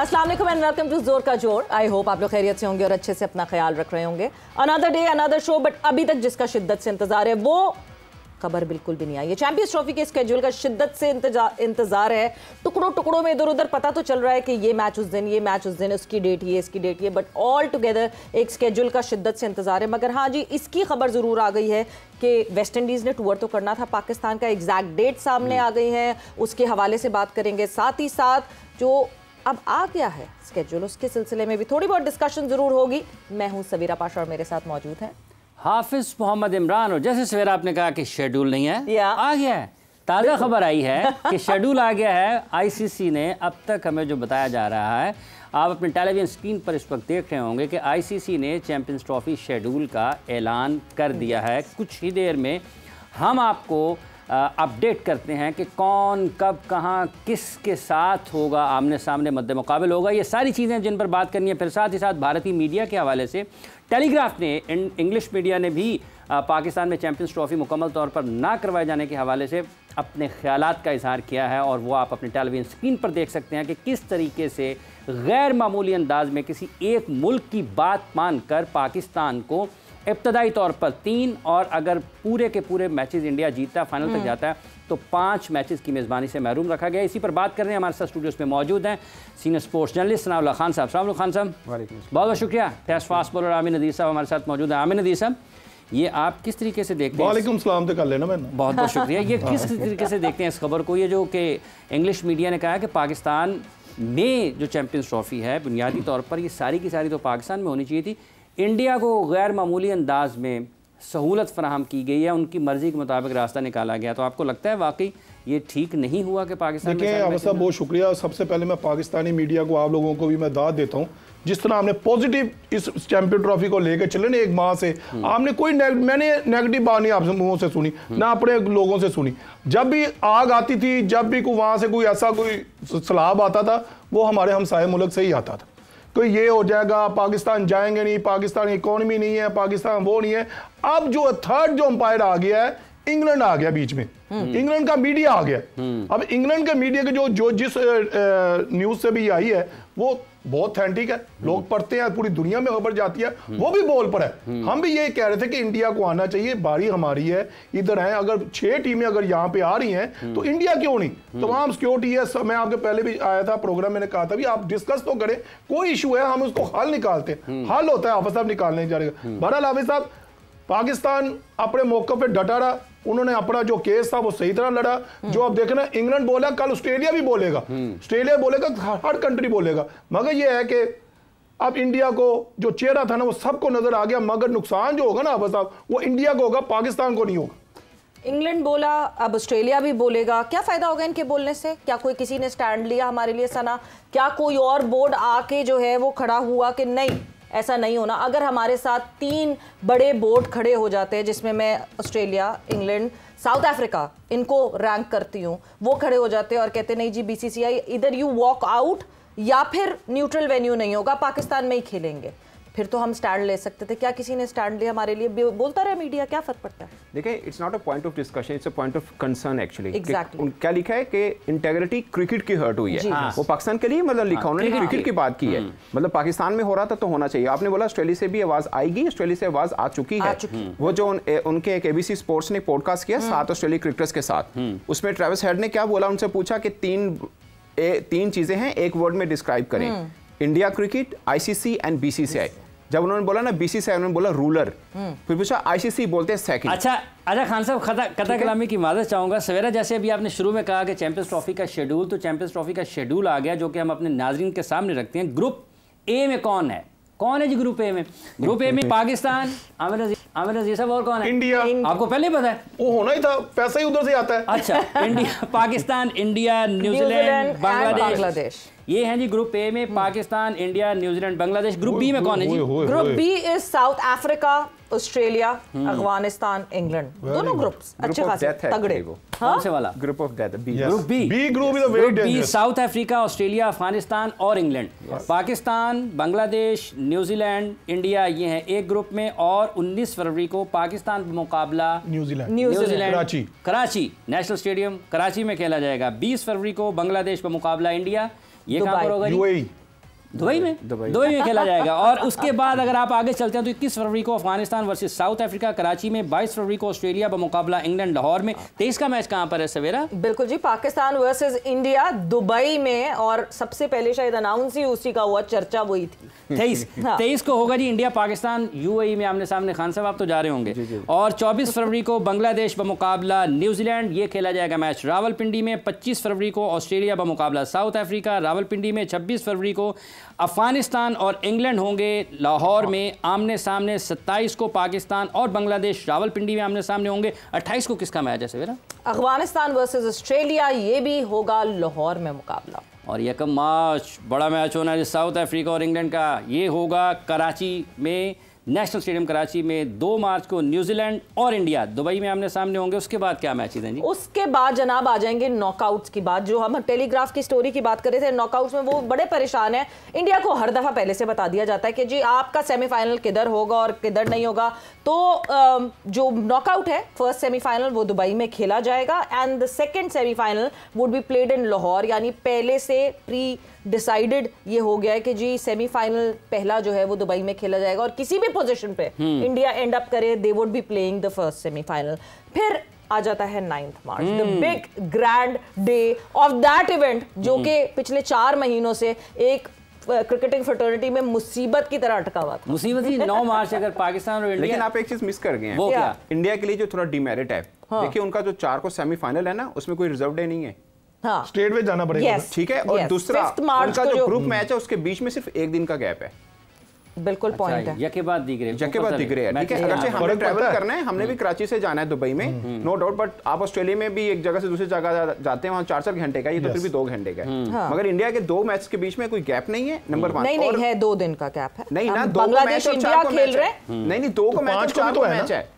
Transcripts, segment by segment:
अस्सलाम वालेकुम and welcome to जोर का जोर। आई होप आप लोग खैरियत से होंगे और अच्छे से अपना ख्याल रख रहे होंगे। Another day another show, but अभी तक जिसका शिद्दत से इंतजार है वो खबर बिल्कुल भी नहीं आई है। चैंपियंस ट्रॉफी के स्केड्यूल का शिद्दत से इंतजार है। टुकड़ों टुकड़ों में इधर उधर पता तो चल रहा है कि ये मैच उस दिन, ये मैच उस दिन, उसकी डेट ये, इसकी डेट ये, बट ऑल टुगेदर एक स्केड्यूल का शिद्दत से इंतजार है। मगर हाँ जी, इसकी खबर ज़रूर आ गई है कि वेस्ट इंडीज़ ने टूर तो करना था पाकिस्तान का, एग्जैक्ट डेट सामने आ गई है। उसके हवाले से बात करेंगे, साथ ही साथ जो अब आ गया है स्केड्यूल, उसके सिलसिले में भी थोड़ी बहुत डिस्कशन ज़रूर होगी। मैं हूँ सवीरा पाशा और मेरे साथ मौजूद हैं हाफिज मोहम्मद इमरान। और जैसे सवेरा आपने कहा कि शेड्यूल नहीं है, आ गया है। ताज़ा खबर आई है कि शेड्यूल आ गया है। आईसीसी ने अब तक हमें जो बताया जा रहा है, आप अपने टेलीविजन स्क्रीन पर इस वक्त देख रहे होंगे कि आईसीसी ने चैंपियंस ट्रॉफी शेड्यूल का ऐलान कर दिया है। कुछ ही देर में हम आपको अपडेट करते हैं कि कौन कब कहाँ किसके साथ होगा, आमने सामने मद्दे मुकाबिल होगा। ये सारी चीज़ें जिन पर बात करनी है। फिर साथ ही साथ भारतीय मीडिया के हवाले से टेलीग्राफ ने, इंग्लिश मीडिया ने भी पाकिस्तान में चैंपियंस ट्रॉफी मुकम्मल तौर पर ना करवाए जाने के हवाले से अपने ख्यालात का इजहार किया है। और वो आप अपने टेलीविजन स्क्रीन पर देख सकते हैं कि किस तरीके से गैर मामूली अंदाज में किसी एक मुल्क की बात मानकर पाकिस्तान को इब्तदाई तौर पर 3 और अगर पूरे के पूरे मैचेस इंडिया जीतता है, फाइनल तक जाता है, तो 5 मैचेस की मेज़बानी से महरूम रखा गया। इसी पर बात कर रहे हैं। हमारे साथ स्टूडियोज में मौजूद हैं senior sports journalist Sanaullah Khan साहब। अस्सलाम वालेकुम खान साहब। बहुत बहुत शुक्रिया। फास्ट फास्ट बॉलर आमिर नदीर साहब हमारे साथ मौजूद हैं। आमिर नदीर साहब, ये आप किस तरीके से देखते हैं? वालेकुम सलाम तो कर लेना मैंने। बहुत बहुत शुक्रिया। ये किस तरीके से देखते हैं इस खबर को, ये जो कि इंग्लिश मीडिया ने कहा है कि पाकिस्तान में जो चैंपियंस ट्रॉफी है बुनियादी तौर पर ये सारी की सारी तो पाकिस्तान में होनी चाहिए थी, इंडिया को गैर मामूली अंदाज में सहूलत फराहम की गई है, उनकी मर्ज़ी के मुताबिक रास्ता निकाला गया। तो आपको लगता है वाकई ये ठीक नहीं हुआ कि पाकिस्तान? देखिए आप साहब, बहुत शुक्रिया। सबसे पहले मैं पाकिस्तानी मीडिया को, आप लोगों को भी मैं दाद देता हूँ। जिस तरह हमने पॉजिटिव इस चैंपियन ट्रॉफी को लेकर चले ना, एक माह से आपने कोई मैंने नेगेटिव बात नहीं आपसे मुंहों से सुनी, ना अपने लोगों से सुनी। जब भी आग आती थी, जब भी वहाँ से कोई ऐसा कोई सलाब आता था, वो हमारे हमसाये मुल्क से ही आता था। तो ये हो जाएगा, पाकिस्तान जाएंगे नहीं, पाकिस्तान इकोनॉमी नहीं है, पाकिस्तान वो नहीं है। अब जो थर्ड जो अंपायर आ गया है, इंग्लैंड आ गया बीच में, इंग्लैंड का मीडिया आ गया। अब इंग्लैंड के मीडिया के जो जिस न्यूज से भी आई है वो बहुत ऑथेंटिक है, लोग पढ़ते हैं, पूरी दुनिया में खबर जाती है, वो भी बोल पर है। हम भी ये कह रहे थे कि इंडिया को आना चाहिए, बारी हमारी है, इधर है। अगर 6 टीमें अगर यहाँ पे आ रही हैं तो इंडिया क्यों नहीं? तमाम सिक्योरिटी है। मैं आपके पहले भी आया था प्रोग्राम, मैंने कहा था भी आप डिस्कस तो करें, कोई इशू है हम उसको हल निकालते हैं। हल होता है, हाफिज साहब निकालने जा रहे। बहरहाल हाफिज साहब, पाकिस्तान अपने मौके पे डटा रहा, उन्होंने अपना जो केस था वो सही तरह लड़ा। जो अब देखना, इंग्लैंड बोला, कल ऑस्ट्रेलिया भी बोलेगा, ऑस्ट्रेलिया बोलेगा, हर कंट्री बोलेगा। मगर ये है कि अब इंडिया को जो चेहरा था ना वो सबको नजर आ गया। मगर नुकसान जो होगा ना अब साहब, वो इंडिया को होगा, पाकिस्तान को नहीं होगा। इंग्लैंड बोला, अब ऑस्ट्रेलिया भी बोलेगा। क्या फायदा होगा इनके बोलने से? क्या कोई किसी ने स्टैंड लिया हमारे लिए सना? क्या कोई और बोर्ड आके जो है वो खड़ा हुआ कि नहीं, ऐसा नहीं होना? अगर हमारे साथ 3 बड़े बोर्ड खड़े हो जाते हैं, जिसमें मैं ऑस्ट्रेलिया, इंग्लैंड, साउथ अफ्रीका इनको रैंक करती हूँ, वो खड़े हो जाते हैं और कहते नहीं जी बीसीसीआई इधर यू वॉक आउट, या फिर न्यूट्रल वेन्यू नहीं होगा, पाकिस्तान में ही खेलेंगे, फिर तो हम स्टैंड ले सकते थे। क्या किसी ने स्टैंड लिया हमारे लिए? बोलता रहे मीडिया, क्या फर्क पड़ता है? देखिए, it's not a point of discussion, it's a point of concern actually. Exactly. क्या लिखा है कि इंटेग्रिटी क्रिकेट की हर्ट हुई है। वो पाकिस्तान के लिए मतलब लिखा, उन्होंने क्रिकेट की बात की है। मतलब पाकिस्तान में हो रहा था तो होना चाहिए। आपने बोला ऑस्ट्रेलिया से भी आवाज आएगी, ऑस्ट्रेलिया से आवाज आ चुकी है। वो जो उनके एक एबीसी स्पोर्ट्स ने पॉडकास्ट किया 7 ऑस्ट्रेलिया क्रिकेटर्स के साथ, उसमें ट्रेविस हेड ने क्या बोला, उनसे पूछा कि 3 चीजें हैं, एक वर्ड में डिस्क्राइब करें, India cricket, ICC and BCCI. जब उन्होंने बोला ना बीसीसीआई, उन्होंने बोला रूलर। फिर पूछा आईसीसी, बोलते हैं सेकंड। अच्छा खान साहब, कथा कलामी की मादत चाहूँगा। सवेरा, जैसे अभी आपने शुरू में कहा कि चैंपियंस ट्रॉफी का शेड्यूल, तो चैंपियंस ट्रॉफी का शेड्यूल आ गया जो कि हम अपने नाजरीन के सामने रखते हैं। ग्रुप ए में कौन है जी? ग्रुप ए में पाकिस्तान, आमिर नज़ीर साहब, और कौन है? इंडिया। आपको पहले पता है? वो होना ही था, पैसा ही उधर से आता है। अच्छा, India, Pakistan, India, New Zealand, Bangladesh, ये हैं जी ग्रुप ए में। Pakistan, India, New Zealand, Bangladesh. Group B में कौन है जी? Group B is South Africa, Australia, Afghanistan, England, दोनों ग्रुप्स अच्छे खासे तगड़े। कौन से वाला? Group of death. Group B. Group is very dangerous. South Africa, Australia, Afghanistan और England. Pakistan, Bangladesh, New Zealand, India, ये हैं एक ग्रुप में। और 19 फरवरी को पाकिस्तान का मुकाबला New Zealand, Karachi national stadium Karachi में खेला जाएगा। 20 फरवरी को बांग्लादेश का मुकाबला इंडिया, ये कहां पर होगा? दुबई में खेला जाएगा। और उसके बाद अगर आप आगे चलते हैं तो 21 फरवरी को Afghanistan versus south Africa Karachi में, 22 फरवरी को ऑस्ट्रेलिया बमुकाबला इंग्लैंड लाहौर में। 23 का मैच कहां पर है सवेरा? बिल्कुल जी, पाकिस्तान वर्सेस इंडिया दुबई में, और सबसे पहले शायद अनाउंस ही उसी का हुआ, चर्चा वही थी। 23 को होगा जी इंडिया पाकिस्तान यूएई में आमने सामने। खान साहब आप तो जा रहे होंगे। और 24 फरवरी को बांग्लादेश बमुकाबला न्यूजीलैंड, ये खेला जाएगा मैच रावलपिंडी में। 25 फरवरी को ऑस्ट्रेलिया बमुकाबला साउथ अफ्रीका रावलपिंडी में। 26 फरवरी को अफगानिस्तान और इंग्लैंड होंगे लाहौर में आमने सामने। 27 को पाकिस्तान और बांग्लादेश रावलपिंडी में आमने सामने होंगे। 28 को किसका मैच है सवेरा? अफगानिस्तान वर्सेस ऑस्ट्रेलिया, ये भी होगा लाहौर में मुकाबला। और 1 मार्च बड़ा मैच होना है साउथ अफ्रीका और इंग्लैंड का, ये होगा कराची में, नेशनल स्टेडियम कराची में। 2 मार्च को न्यूजीलैंड और इंडिया दुबई में आमने सामने होंगे। उसके बाद क्या मैचेस हैं जी? उसके बाद जनाब आ जाएंगे नॉकआउट्स की बात। जो हम टेलीग्राफ की स्टोरी की बात कर रहे थे, नॉकआउट्स में वो बड़े परेशान हैं। इंडिया को हर दफा पहले से बता दिया जाता है कि जी आपका सेमीफाइनल किधर होगा और किधर नहीं होगा। तो जो नॉकआउट है, फर्स्ट सेमीफाइनल वो दुबई में खेला जाएगा and the second semifinal would be played in Lahore. यानी पहले से प्री डिसाइडेड ये हो गया है कि जी सेमीफाइनल पहला जो है वो दुबई में खेला जाएगा, और किसी भी पोजीशन पे इंडिया एंड अप करे, they would be playing the first semifinal. फिर आ जाता है 9 March, the big grand day of that event, जो कि पिछले 4 महीनों से एक क्रिकेटिंग फ्रेटर्निटी में मुसीबत की तरह अटका हुआ था। मुसीबत ही 9 मार्च अगर पाकिस्तान और इंडिया। लेकिन आप एक चीज मिस कर गए हैं। वो क्या? इंडिया के लिए जो थोड़ा डिमेरिट है, देखिए उनका जो 4 को सेमीफाइनल है ना, उसमें कोई रिजर्व डे नहीं है। हाँ, स्टेट में जाना पड़ेगा। ठीक है। और दूसरा उनका जो ग्रुप मैच है उसके बीच में सिर्फ 1 दिन का गैप है। बिल्कुल पॉइंट है। यके बाद दिख रहे हैं, ठीक है। अगरचे हमें ट्रैवल करना है, हमने भी कराची से जाना है दुबई में, नो डाउट, बट आप ऑस्ट्रेलिया में भी एक जगह से दूसरी जगह जाते हैं, वहाँ 4-4 घंटे का, ये तो फिर भी 2 घंटे का है। मगर इंडिया के 2 मैच के बीच में कोई गैप नहीं है, नंबर 1। नहीं है, 2 दिन का गैप है। नहीं ना, बांग्लादेश इंडिया खेल रहे हैं। नहीं 2 को मैच, 4 को मैच है।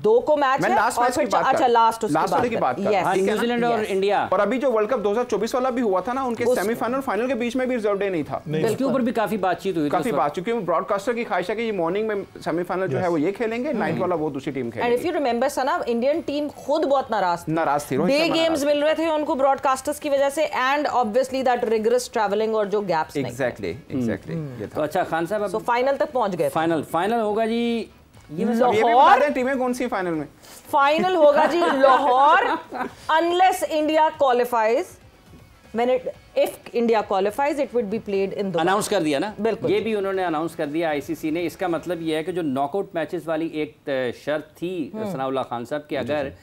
2 को मैच है और फिर अच्छा लास्ट वाले की बात कर, न्यूजीलैंड और इंडिया। और अभी जो वर्ल्ड कप 2024 वाला भी हुआ था ना, उनके सेमीफाइनल फाइनल के बीच में भी रिजर्व डे नहीं था। इसके ऊपर भी काफी बातचीत हुई, काफी बात, क्योंकि ब्रॉडकास्टर की ख्वाहिश है कि ये मॉर्निंग में सेमीफाइनल जो है वो ये खेलेंगे, नाइट वाला वो दूसरी टीम खेलेगी। And if you remember Sana, Indian team खुद बहुत नाराज थी। डे गेम्स मिल रहे थे उनको ब्रॉडकास्टर्स की वजह से, and obviously that rigorous travelling और जो गैप्स। एग्जैक्टली। तो अच्छा खान साहब, सो फाइनल तक पहुंच गए। फाइनल होगा जी लाहौर। टीमें कौन सी फाइनल में? फाइनल होगा जी Lahore, unless India qualifies. if India qualifies, it would be played in Dubai. Announce कर दिया ना, बिल्कुल, ये भी उन्होंने अनाउंस कर दिया आईसीसी ने। इसका मतलब ये है कि जो नॉकआउट मैचेस वाली एक शर्त थी सनाउल्लाह खान साहब कि अगर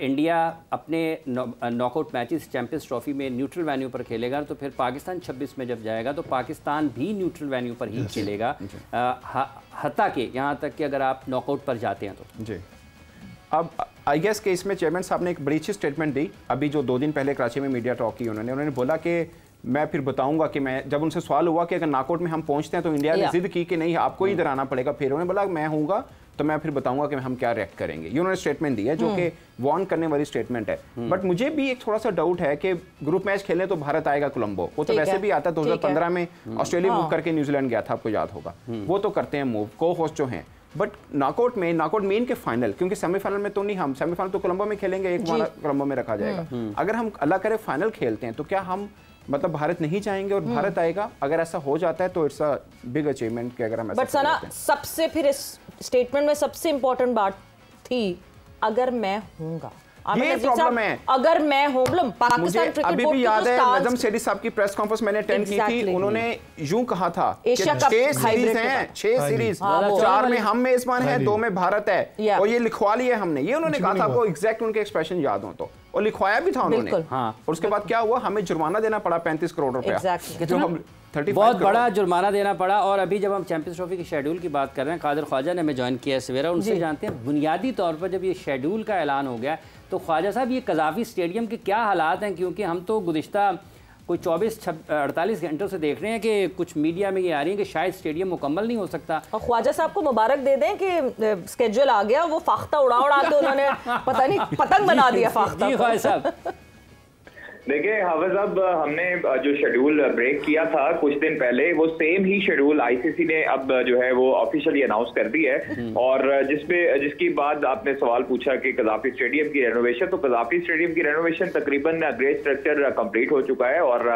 इंडिया अपने नॉकआउट मैचेस चैंपियंस ट्रॉफी में न्यूट्रल वेन्यू पर खेलेगा, तो फिर पाकिस्तान 26 में जब जाएगा तो पाकिस्तान भी न्यूट्रल वेन्यू पर ही खेलेगा, हत्ता के यहाँ तक कि अगर आप नॉकआउट पर जाते हैं तो। जी, अब आई गेस के इसमें चेयरमैन साहब ने एक बड़ी अच्छी स्टेटमेंट दी अभी जो 2 दिन पहले कराची में मीडिया टॉक की। उन्होंने बोला कि मैं फिर बताऊंगा कि मैं, जब उनसे सवाल हुआ कि अगर नॉकआउट में हम पहुंचते हैं तो इंडिया ने जिद की कि नहीं आपको ही इधर आना पड़ेगा, फिर उन्होंने बोला मैं हूँगा तो मैं फिर बताऊंगा कि हम क्या रिएक्ट करेंगे। ये उन्होंने स्टेटमेंट दी है जो कि वार्न करने वाली स्टेटमेंट है। बट मुझे भी एक थोड़ा सा डाउट है कि ग्रुप मैच खेलने तो भारत आएगा कोलंबो, वो तो वैसे भी आता है। 2015 में ऑस्ट्रेलिया मूव करके न्यूजीलैंड गया था, आपको याद होगा, वो तो करते हैं मूव, को होस्ट जो हैं। बट नॉकआउट मेन के फाइनल, क्योंकि सेमीफाइनल में तो नहीं, हम सेमीफाइनल तो कोलंबो में खेलेंगे, एक कोलंबो में रखा जाएगा। अगर हम अल्लाह करे फाइनल खेलते हैं तो क्या हम मतलब भारत नहीं जाएंगे और भारत आएगा? अगर ऐसा हो जाता है तो इट्स अ बिग अचीवमेंट कि अगर हम ऐसा। बट सना, सबसे फिर इस स्टेटमेंट में सबसे इंपॉर्टेंट बात थी अगर मैं हूँगा, ये प्रॉब्लम है। अगर मैं हूं, पाकिस्तान क्रिकेट अभी भी याद है नजम सेठी साहब की प्रेस कॉन्फ्रेंस मैंने अटेंड की थी, उन्होंने यूं कहा था कि 6 सीरीज हैं, 6 सीरीज, 4 में हम मेजबान हैं, 2 में भारत है, और ये लिखवा लिया हमने। ये उन्होंने कहा था, आपको एग्जैक्ट उनके एक्सप्रेशन याद हो तो, और लिखवाया भी था उन्होंने। और उसके बाद क्या हुआ, हमें जुर्माना देना पड़ा 35 करोड़ रुपया, जो हम बहुत बड़ा जुर्माना देना पड़ा। और अभी जब हम चैंपियंस ट्रॉफी के शेड्यूल की बात कर रहे हैं, कादिर ख्वाजा ने हमें ज्वाइन किया सवेरा, उनसे जानते हैं बुनियादी तौर पर जब ये शेड्यूल का ऐलान हो गया तो ख्वाजा साहब ये कज़ाफ़ी स्टेडियम के क्या हालात हैं? क्योंकि हम तो गुज़िश्ता कोई 24-48 घंटों से देख रहे हैं कि कुछ मीडिया में ये आ रही है कि शायद स्टेडियम मुकम्मल नहीं हो सकता। और ख्वाजा साहब को मुबारक दे दें कि स्केड्यूल आ गया, वो फाख्ता उड़ा के उन्होंने पता नहीं पतंग बना दिया फाख्ता। जी ख्वाजा साहब। देखिए हाफिज साहब, हमने जो शेड्यूल ब्रेक किया था कुछ दिन पहले, वो सेम ही शेड्यूल आईसीसी ने अब जो है वो ऑफिशियली अनाउंस कर दी है। और जिसकी बाद आपने सवाल पूछा कि कज़ाफ़ी स्टेडियम की रेनोवेशन, तो कज़ाफ़ी स्टेडियम की रेनोवेशन तकरीबन ग्रे स्ट्रक्चर कंप्लीट हो चुका है और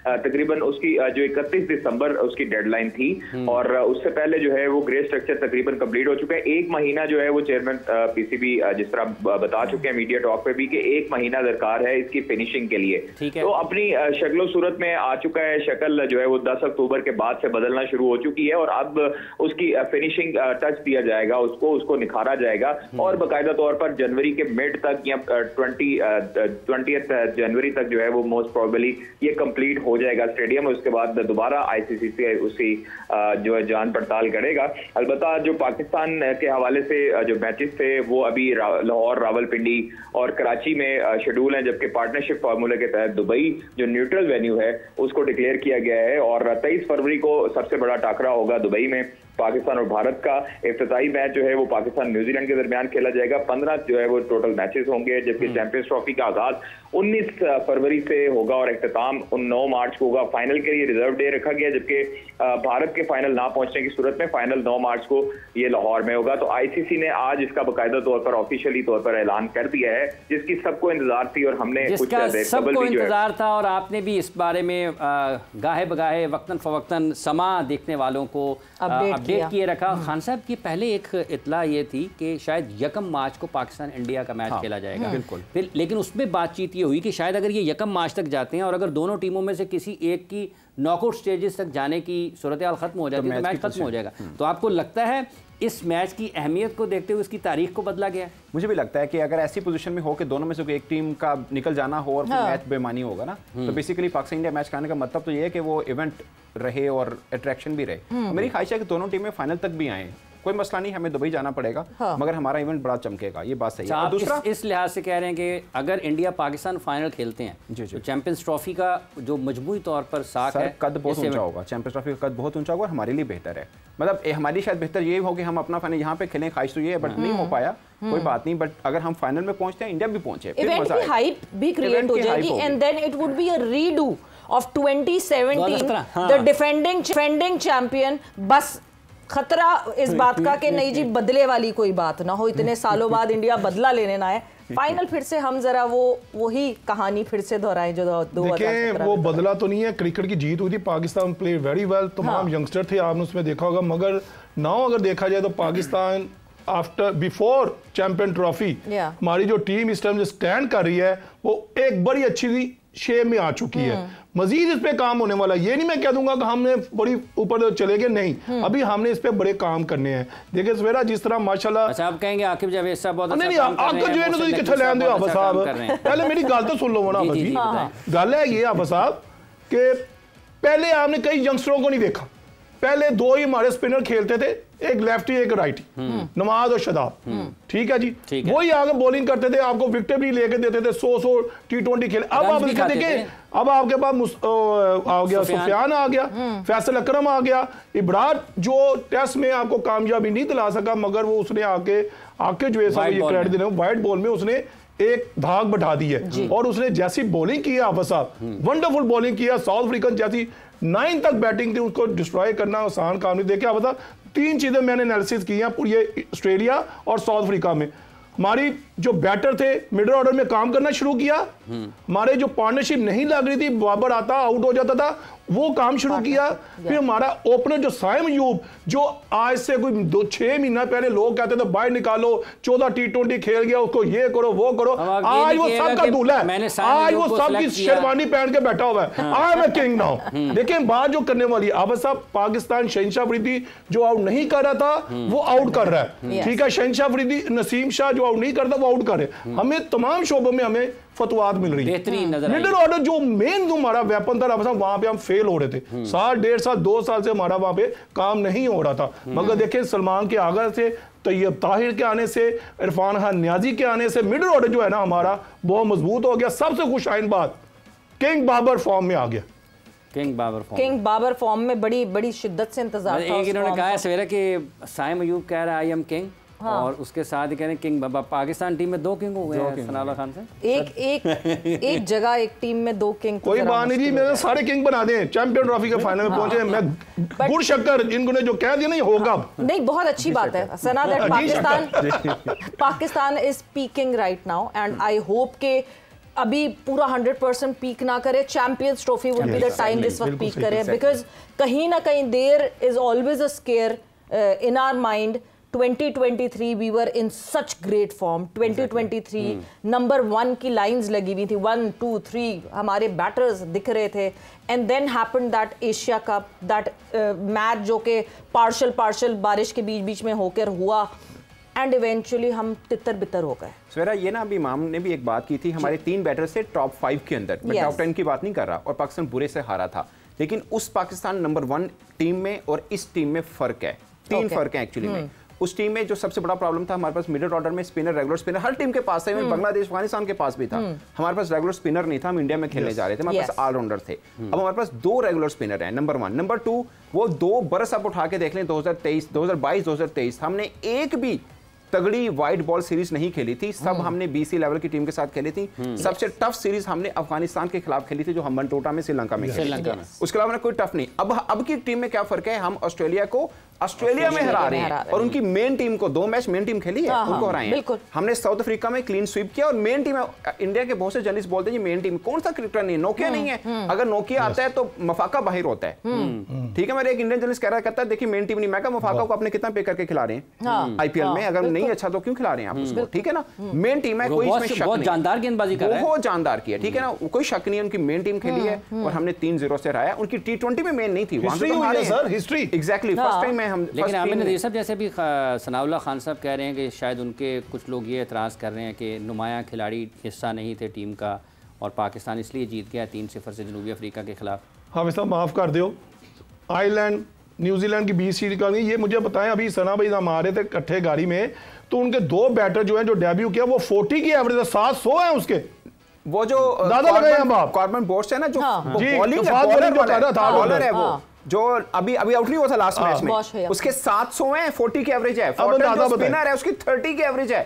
तकरीबन उसकी जो 31 दिसंबर उसकी डेडलाइन थी और उससे पहले जो है वो ग्रे स्ट्रक्चर तकरीबन कंप्लीट हो चुका है। 1 महीना जो है वो चेयरमैन पीसीबी जिस तरह बता चुके हैं मीडिया टॉक पे भी कि 1 महीना दरकार है इसकी फिनिशिंग के लिए। तो अपनी शक्लो सूरत में आ चुका है। शक्ल जो है वो 10 अक्टूबर के बाद से बदलना शुरू हो चुकी है और अब उसकी फिनिशिंग टच दिया जाएगा, उसको निखारा जाएगा और बाकायदा तौर पर जनवरी के मिड तक या 20 जनवरी तक जो है वो मोस्ट प्रोबेबली ये कंप्लीट हो जाएगा स्टेडियम। उसके बाद दोबारा आईसीसी से उसकी जो है जान पड़ताल करेगा। अलबत्ता जो पाकिस्तान के हवाले से जो मैचेस थे वो अभी लाहौर, रावलपिंडी और कराची में शेड्यूल है, जबकि पार्टनरशिप फार्मूले के तहत दुबई जो न्यूट्रल वेन्यू है उसको डिक्लेयर किया गया है और 23 फरवरी को सबसे बड़ा टाकरा होगा दुबई में। पाकिस्तान और भारत का इफ्तिताई मैच जो है वो पाकिस्तान न्यूजीलैंड के दरमियान खेला जाएगा। 15 जो है वो टोटल मैचेस होंगे, जबकि चैंपियंस ट्रॉफी का आगाज 19 फरवरी से होगा और इख्तिताम 9 मार्च को होगा। फाइनल के लिए रिजर्व डे रखा गया, जबकि भारत के फाइनल ना पहुंचने की सूरत में फाइनल 9 मार्च को ये लाहौर में होगा। तो आईसीसी ने आज इसका बाकायदा तौर पर ऑफिशियली तौर पर ऐलान कर दिया है, जिसकी सबको इंतजार थी और हमने कुछ सबको इंतजार था और आपने भी इस बारे में गाहे बगाहे वक्तन फवक्तन समा देखने वालों को अपडेट किए रखा। खान साहब की पहले एक इतला ये थी कि शायद 1 मार्च को पाकिस्तान इंडिया का मैच खेला जाएगा। बिल्कुल। फिर लेकिन उसमें बातचीत ये हुई कि शायद अगर ये 1 मार्च तक जाते हैं और अगर दोनों टीमों में से किसी एक की नॉकआउट स्टेजेस तक जाने की सूरत हाल खत्म हो जाती है तो मैच खत्म हो जाएगा। तो आपको लगता है इस मैच की अहमियत को देखते हुए उसकी तारीख को बदला गया है? मुझे भी लगता है कि अगर ऐसी पोजीशन में हो कि दोनों में से कोई एक टीम का निकल जाना हो और मैच बेमानी होगा ना, तो बेसिकली पाकिस्तान इंडिया मैच कराने का मतलब तो ये है कि वो इवेंट रहे और अट्रैक्शन भी रहे। मेरी ख्वाहिश है कि दोनों टीमें फाइनल तक भी आए, कोई मसला नहीं, हमें दुबई जाना पड़ेगा मगर हमारा इवेंट बड़ा चमकेगा, ये बात सही है। दूसरा इस लिहाज से कह रहे हैं कि अगर इंडिया पाकिस्तान फाइनल खेलते हैं तो चैंपियंस ट्रॉफी का जो मजमूई तौर पर साख है कद बहुत ऊंचा होगा, चैंपियंस ट्रॉफी का कद बहुत ऊंचा होगा और हमारे लिए बेहतर है। मतलब हमारी शायद बेहतर ये हो कि हम अपना फाइनल यहाँ पे खेलें, ख्वाहिश तो ये है बट नहीं हो पाया, कोई बात नहीं, बट अगर हम फाइनल में पहुंचते हैं, इंडिया भी पहुंचे, फिर मजा आएगा, हाइप भी क्रिएट हो जाएगी and then it would be a redo of 2017 the defending champion. बस खतरा इस बात का कि नहीं जी बदले वाली कोई बात ना हो, इतने सालों बाद इंडिया बदला लेने ना आए, फाइनल फिर से हम जरा वही कहानी फिर से दोहराएं जो 2017 वो बदला तो नहीं है। क्रिकेट की जीत हुई थी, पाकिस्तान प्ले वेरी वेल, तमाम यंगस्टर थे, आपने उसमें देखा होगा। मगर नाउ अगर देखा जाए तो Pakistan after before champion trophy हमारी जो टीम इस टाइम जो स्टैंड कर रही है वो एक बड़ी अच्छी शेप में आ चुकी है। मजीद इस पे काम होने वाला, ये नहीं मैं कह दूंगा कि हमने बड़ी ऊपर चले गए, नहीं, अभी हमने इस पे बड़े काम करने हैं। देखिए सवेरा जिस तरह माशाल्लाह, अच्छा आप कहेंगे आकिब जावेद साहब बहुत अच्छा काम कर रहे हैं, नहीं आका जो किथे लेन दे आफा साहब, पहले मेरी गल तो सुन लो ना आफा जी। गल है ये आफा साहब कि पहले आपने कई यंगस्टरों को नहीं देखा, पहले 2 ही हमारे स्पिनर खेलते थे, एक लेफ्टी एक राइटी, नवाज और शदाब, ठीक है जी, वही आगे बॉलिंग करते थे, आपको विकेट भी लेके देते थे, 100 T20 खेले। अब आप देखें, अब आपके पास आ गया सुफियान आ गया, फैसल अकरम आ गया, इब्रार जो टेस्ट में आपको कामयाबी नहीं दिला सका मगर वो उसने आके जो है क्रेडिट देना, व्हाइट बॉल में उसने एक धाक बढ़ा दी है और उसने जैसी बॉलिंग की है आप साहब, वंडरफुल बॉलिंग किया। साउथ अफ्रीकन जैसी 9 तक बैटिंग थी, उसको डिस्ट्रॉय करना आसान काम नहीं। देखिए आप बता 3 चीजें मैंने एनालिसिस की हैं पूरी ऑस्ट्रेलिया और साउथ अफ्रीका में। हमारी जो बैटर थे मिडिल ऑर्डर में काम करना शुरू किया, हमारे जो पार्टनरशिप नहीं लग रही थी, बाबर आता आउट हो जाता था, वो काम शुरू किया। फिर हमारा ओपनर जो साइम अयूब, जो आज से कोई 2-6 महीना पहले लोग कहते थे बाहर निकालो, 14 T20 खेल गया, उसको ये करो वो करो, आज वो सबका दूल्हा है, आज वो सबकी शेरवानी पहन के बैठा हुआ है, आई एम किंग नाउ। देखिए बात जो करने वाली है अब साहब, पाकिस्तान शहनशाह अफरीदी जो आउट नहीं कर रहा था वो आउट कर रहा है, ठीक है, शहनशाह अफरीदी नसीम शाह जो आउट नहीं करता वो आउट करे। हमें तमाम शोबों में हमें फतवात मिल रही है। मिडिल ऑर्डर जो मेन हमारा वेपन था वहां पे हम फेल हो रहे थे, 1.5 2 साल से हमारा वहां पे काम नहीं हो रहा था। मगर देखिए सलमान के आगे से, तैयब ताहिर के आने से, इरफान खान नियाजी के आने से मिडिल ऑर्डर जो है ना हमारा बहुत मजबूत हो गया। सबसे खुशाइन बात, किंग बाबर फॉर्म में आ गया। किंग बाबर फॉर्म में बड़ी शिद्दत से इंतजार था। एक इन्होंने कहा है सवेरा कि साइम अयूब कह रहा है आई एम किंग, और उसके साथ ही कह रहे हैं किंग बाबा। पाकिस्तान टीम में 2 किंग हो गए हैं सनाउल्लाह खान से। एक जगह एक टीम में 2 किंग। कोई बात नहीं जी, मेरे सारे किंग बना दें, चैंपियन ट्रॉफी के फाइनल में पहुंचे। मैं गुड़ शक्कर इनको जो कह दिया नहीं होगा। नहीं, बहुत अच्छी बात है Sana that Pakistan is peaking right now and I hope के अभी पूरा 100% पीक ना करे। Champions trophy would be the time जिस वक्त पीक करे, बिकॉज कहीं ना कहीं there is always a scare in our mind. 2023 we were in such great form. 2023 number 1 की लाइंस लगी हुई थी, 1 2 3 हमारे बैटर्स दिख रहे थे। And then happened that Asia cup, that match जो कि पार्शल बारिश के बीच में होकर हुआ एंड इवेंचुअली हम तितर बितर हो गए। सवेरा ये ना अभी इमाम ने भी एक बात की थी, हमारे 3 बैटर से टॉप 5 के अंदर, मैं टॉप 10 की बात नहीं कर रहा, और पाकिस्तान बुरे से हारा था। लेकिन उस पाकिस्तान नंबर 1 टीम में और इस टीम में फर्क है, 3 फर्क है एक्चुअली में। उस टीम में जो सबसे बड़ा प्रॉब्लम था, हमारे पास मिडिल ऑर्डर में स्पिनर, रेगुलर स्पिनर हर टीम के पास है, बांग्लादेश अफगानिस्तान के पास भी था। हमारे पास रेगुलर स्पिनर नहीं था, हम इंडिया में खेलने जा रहे थे, हमारे पास ऑलराउंडर थे। अब हमारे पास 2 रेगुलर स्पिनर हैं, नंबर 1। नंबर 2, वो 2 बरस आप उठा के देख लें, 2023 2022 2023 हमने एक भी तगड़ी वाइट बॉल सीरीज नहीं खेली थी। सब हमने BC लेवल की टीम के साथ खेली थी। सबसे टफ सीरीज हमने अफगानिस्तान के खिलाफ खेली थी, जो हम्बनटोटा में श्रीलंका में खेली थी। उसके अलावा कोई टफ नहीं। अब की टीम में क्या फर्क है, हम ऑस्ट्रेलिया को ऑस्ट्रेलिया में हरा रहे हैं और उनकी मेन टीम को 2 मैच मेन टीम खेली है, उनको हराए हैं। हमने साउथ अफ्रीका में क्लीन स्वीप किया और मेन टीम इंडिया के बहुत से जर्नलिस्ट बोलते हैं मेन टीम कौन सा क्रिकेटर नहीं है, नोकिया नहीं है। अगर नोकिया आता है तो मफाका बाहर होता है, ठीक है। मेरे एक इंडियन जर्नलिस्ट कह रहा कहता है देखिए मेन टीम नहीं, मैं कहा मफाका को आपने कितना पे करके खिला रहे हैं IPL में, अगर नहीं अच्छा तो क्यों खिला रहे हैं आप उसको, ठीक है ना। मेन टीम है, कोई इसमें शक नहीं, जानदार गेंदबाजी कर रहा है, बहुत जानदार की है, ठीक है ना, कोई शक नहीं है। उनकी मेन टीम खेली है और हमने 3-0 से हराया। उनकी T20 में मेन नहीं थी, वहां तो हमारे sir history exactly first time में हम। लेकिन आमिर नज़ीर साहब जैसे भी सनाउल्लाह खान साहब कह रहे हैं कि शायद उनके कुछ लोग ये एतराज़ कर रहे हैं कि नुमायां खिलाड़ी हिस्सा नहीं थे टीम का और पाकिस्तान इसलिए जीत गया 3-0 से जनूबी अफ्रीका के खिलाफ। हाँ साहब माफ़ कर दो, आयरलैंड न्यूजीलैंड की 20 सीरीज का नहीं, ये मुझे बताएं। अभी सना भाई हम आ रहे थे इकट्ठे गाड़ी में, तो उनके 2 बैटर जो हैं जो डेब्यू किया वो 40 की एवरेज है, 700 है उसके। वो जो कॉर्बन बोर्ड्स है ना, जो बॉलिंग बॉलर है वो जो अभी आउट नहीं हुआ था लास्ट मैच में, उसके 700 है, 40 की एवरेज है। स्पिनर है उसकी 30 की एवरेज है।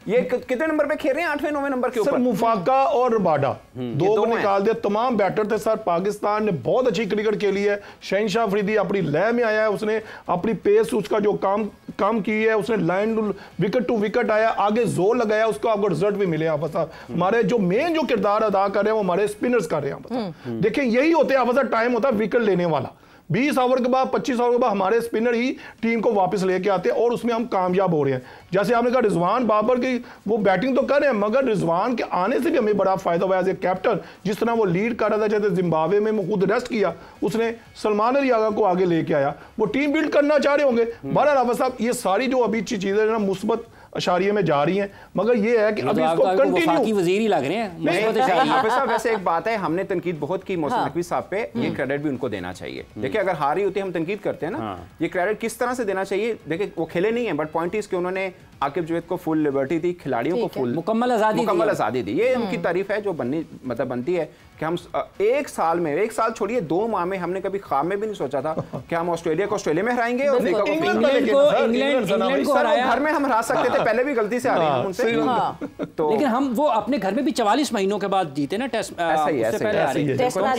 ये कितने नंबर पे खेल रहे हैं, 8वें 9वें नंबर के ऊपर। मुफाका और रबाडा 2 को निकाल दिया, तमाम बैटर थे सर। पाकिस्तान ने बहुत अच्छी क्रिकेट खेली है। शहनशाह अफरीदी अपनी लय में आया है, उसने अपनी पेस उसका जो काम की है, उसने लाइन विकेट टू विकेट आया, आगे जोर लगाया, उसको आपको रिजल्ट भी मिले। आप हमारे जो मेन जो किरदार अदा कर रहे हैं वो हमारे स्पिनर्स कर रहे हैं। देखिए यही होते हैं, टाइम होता है विकेट लेने वाला। 20 ओवर के बाद 25 ओवर के बाद हमारे स्पिनर ही टीम को वापस लेके आते हैं और उसमें हम कामयाब हो रहे हैं। जैसे आपने कहा रिजवान बाबर की वो बैटिंग तो कर रहे हैं, मगर रिजवान के आने से भी हमें बड़ा फायदा हुआ एज ए कैप्टन। जिस तरह वो लीड कर रहा था, जैसे जिम्बाब्वे में वो खुद रेस्ट किया, उसने सलमान अली आगा को आगे लेके आया, वो टीम बिल्ड करना चाह रहे होंगे। बहरहाल रावत साहब ये सारी जो अभी अच्छी चीजें ना मुस्बत अशारिये में जा रही हैं, मगर ये है कि अभी इसको कंटिन्यू वजीर ही लग रहे हैं। वैसे एक बात है, हमने तनकीद बहुत की मोहसिन नकवी साहब पे, ये क्रेडिट भी उनको देना चाहिए। देखिए अगर हारी होती है हम तनकीद करते हैं ना, ये क्रेडिट किस तरह से देना चाहिए। देखिए वो खेले नहीं है, बट पॉइंट इज कि उन्होंने आकिब जुवैद को फुल लिबर्टी दी, खिलाड़ियों को फुल मुकम्मल आज़ादी दी। ये उनकी तारीफ है जो बनती है कि हम 1 साल में, 1 साल छोड़िए 2 माह में हमने कभी ख्वाब में भी नहीं सोचा था कि हम ऑस्ट्रेलिया को ऑस्ट्रेलिया में हराएंगे और अफ्रीका को इंग्लैंड को हराया। घर में हम हरा सकते थे, पहले भी गलती से आ रहे हैं उनसे। तो लेकिन हम वो अपने घर में भी 44 महीनों के बाद जीते ना टेस्ट,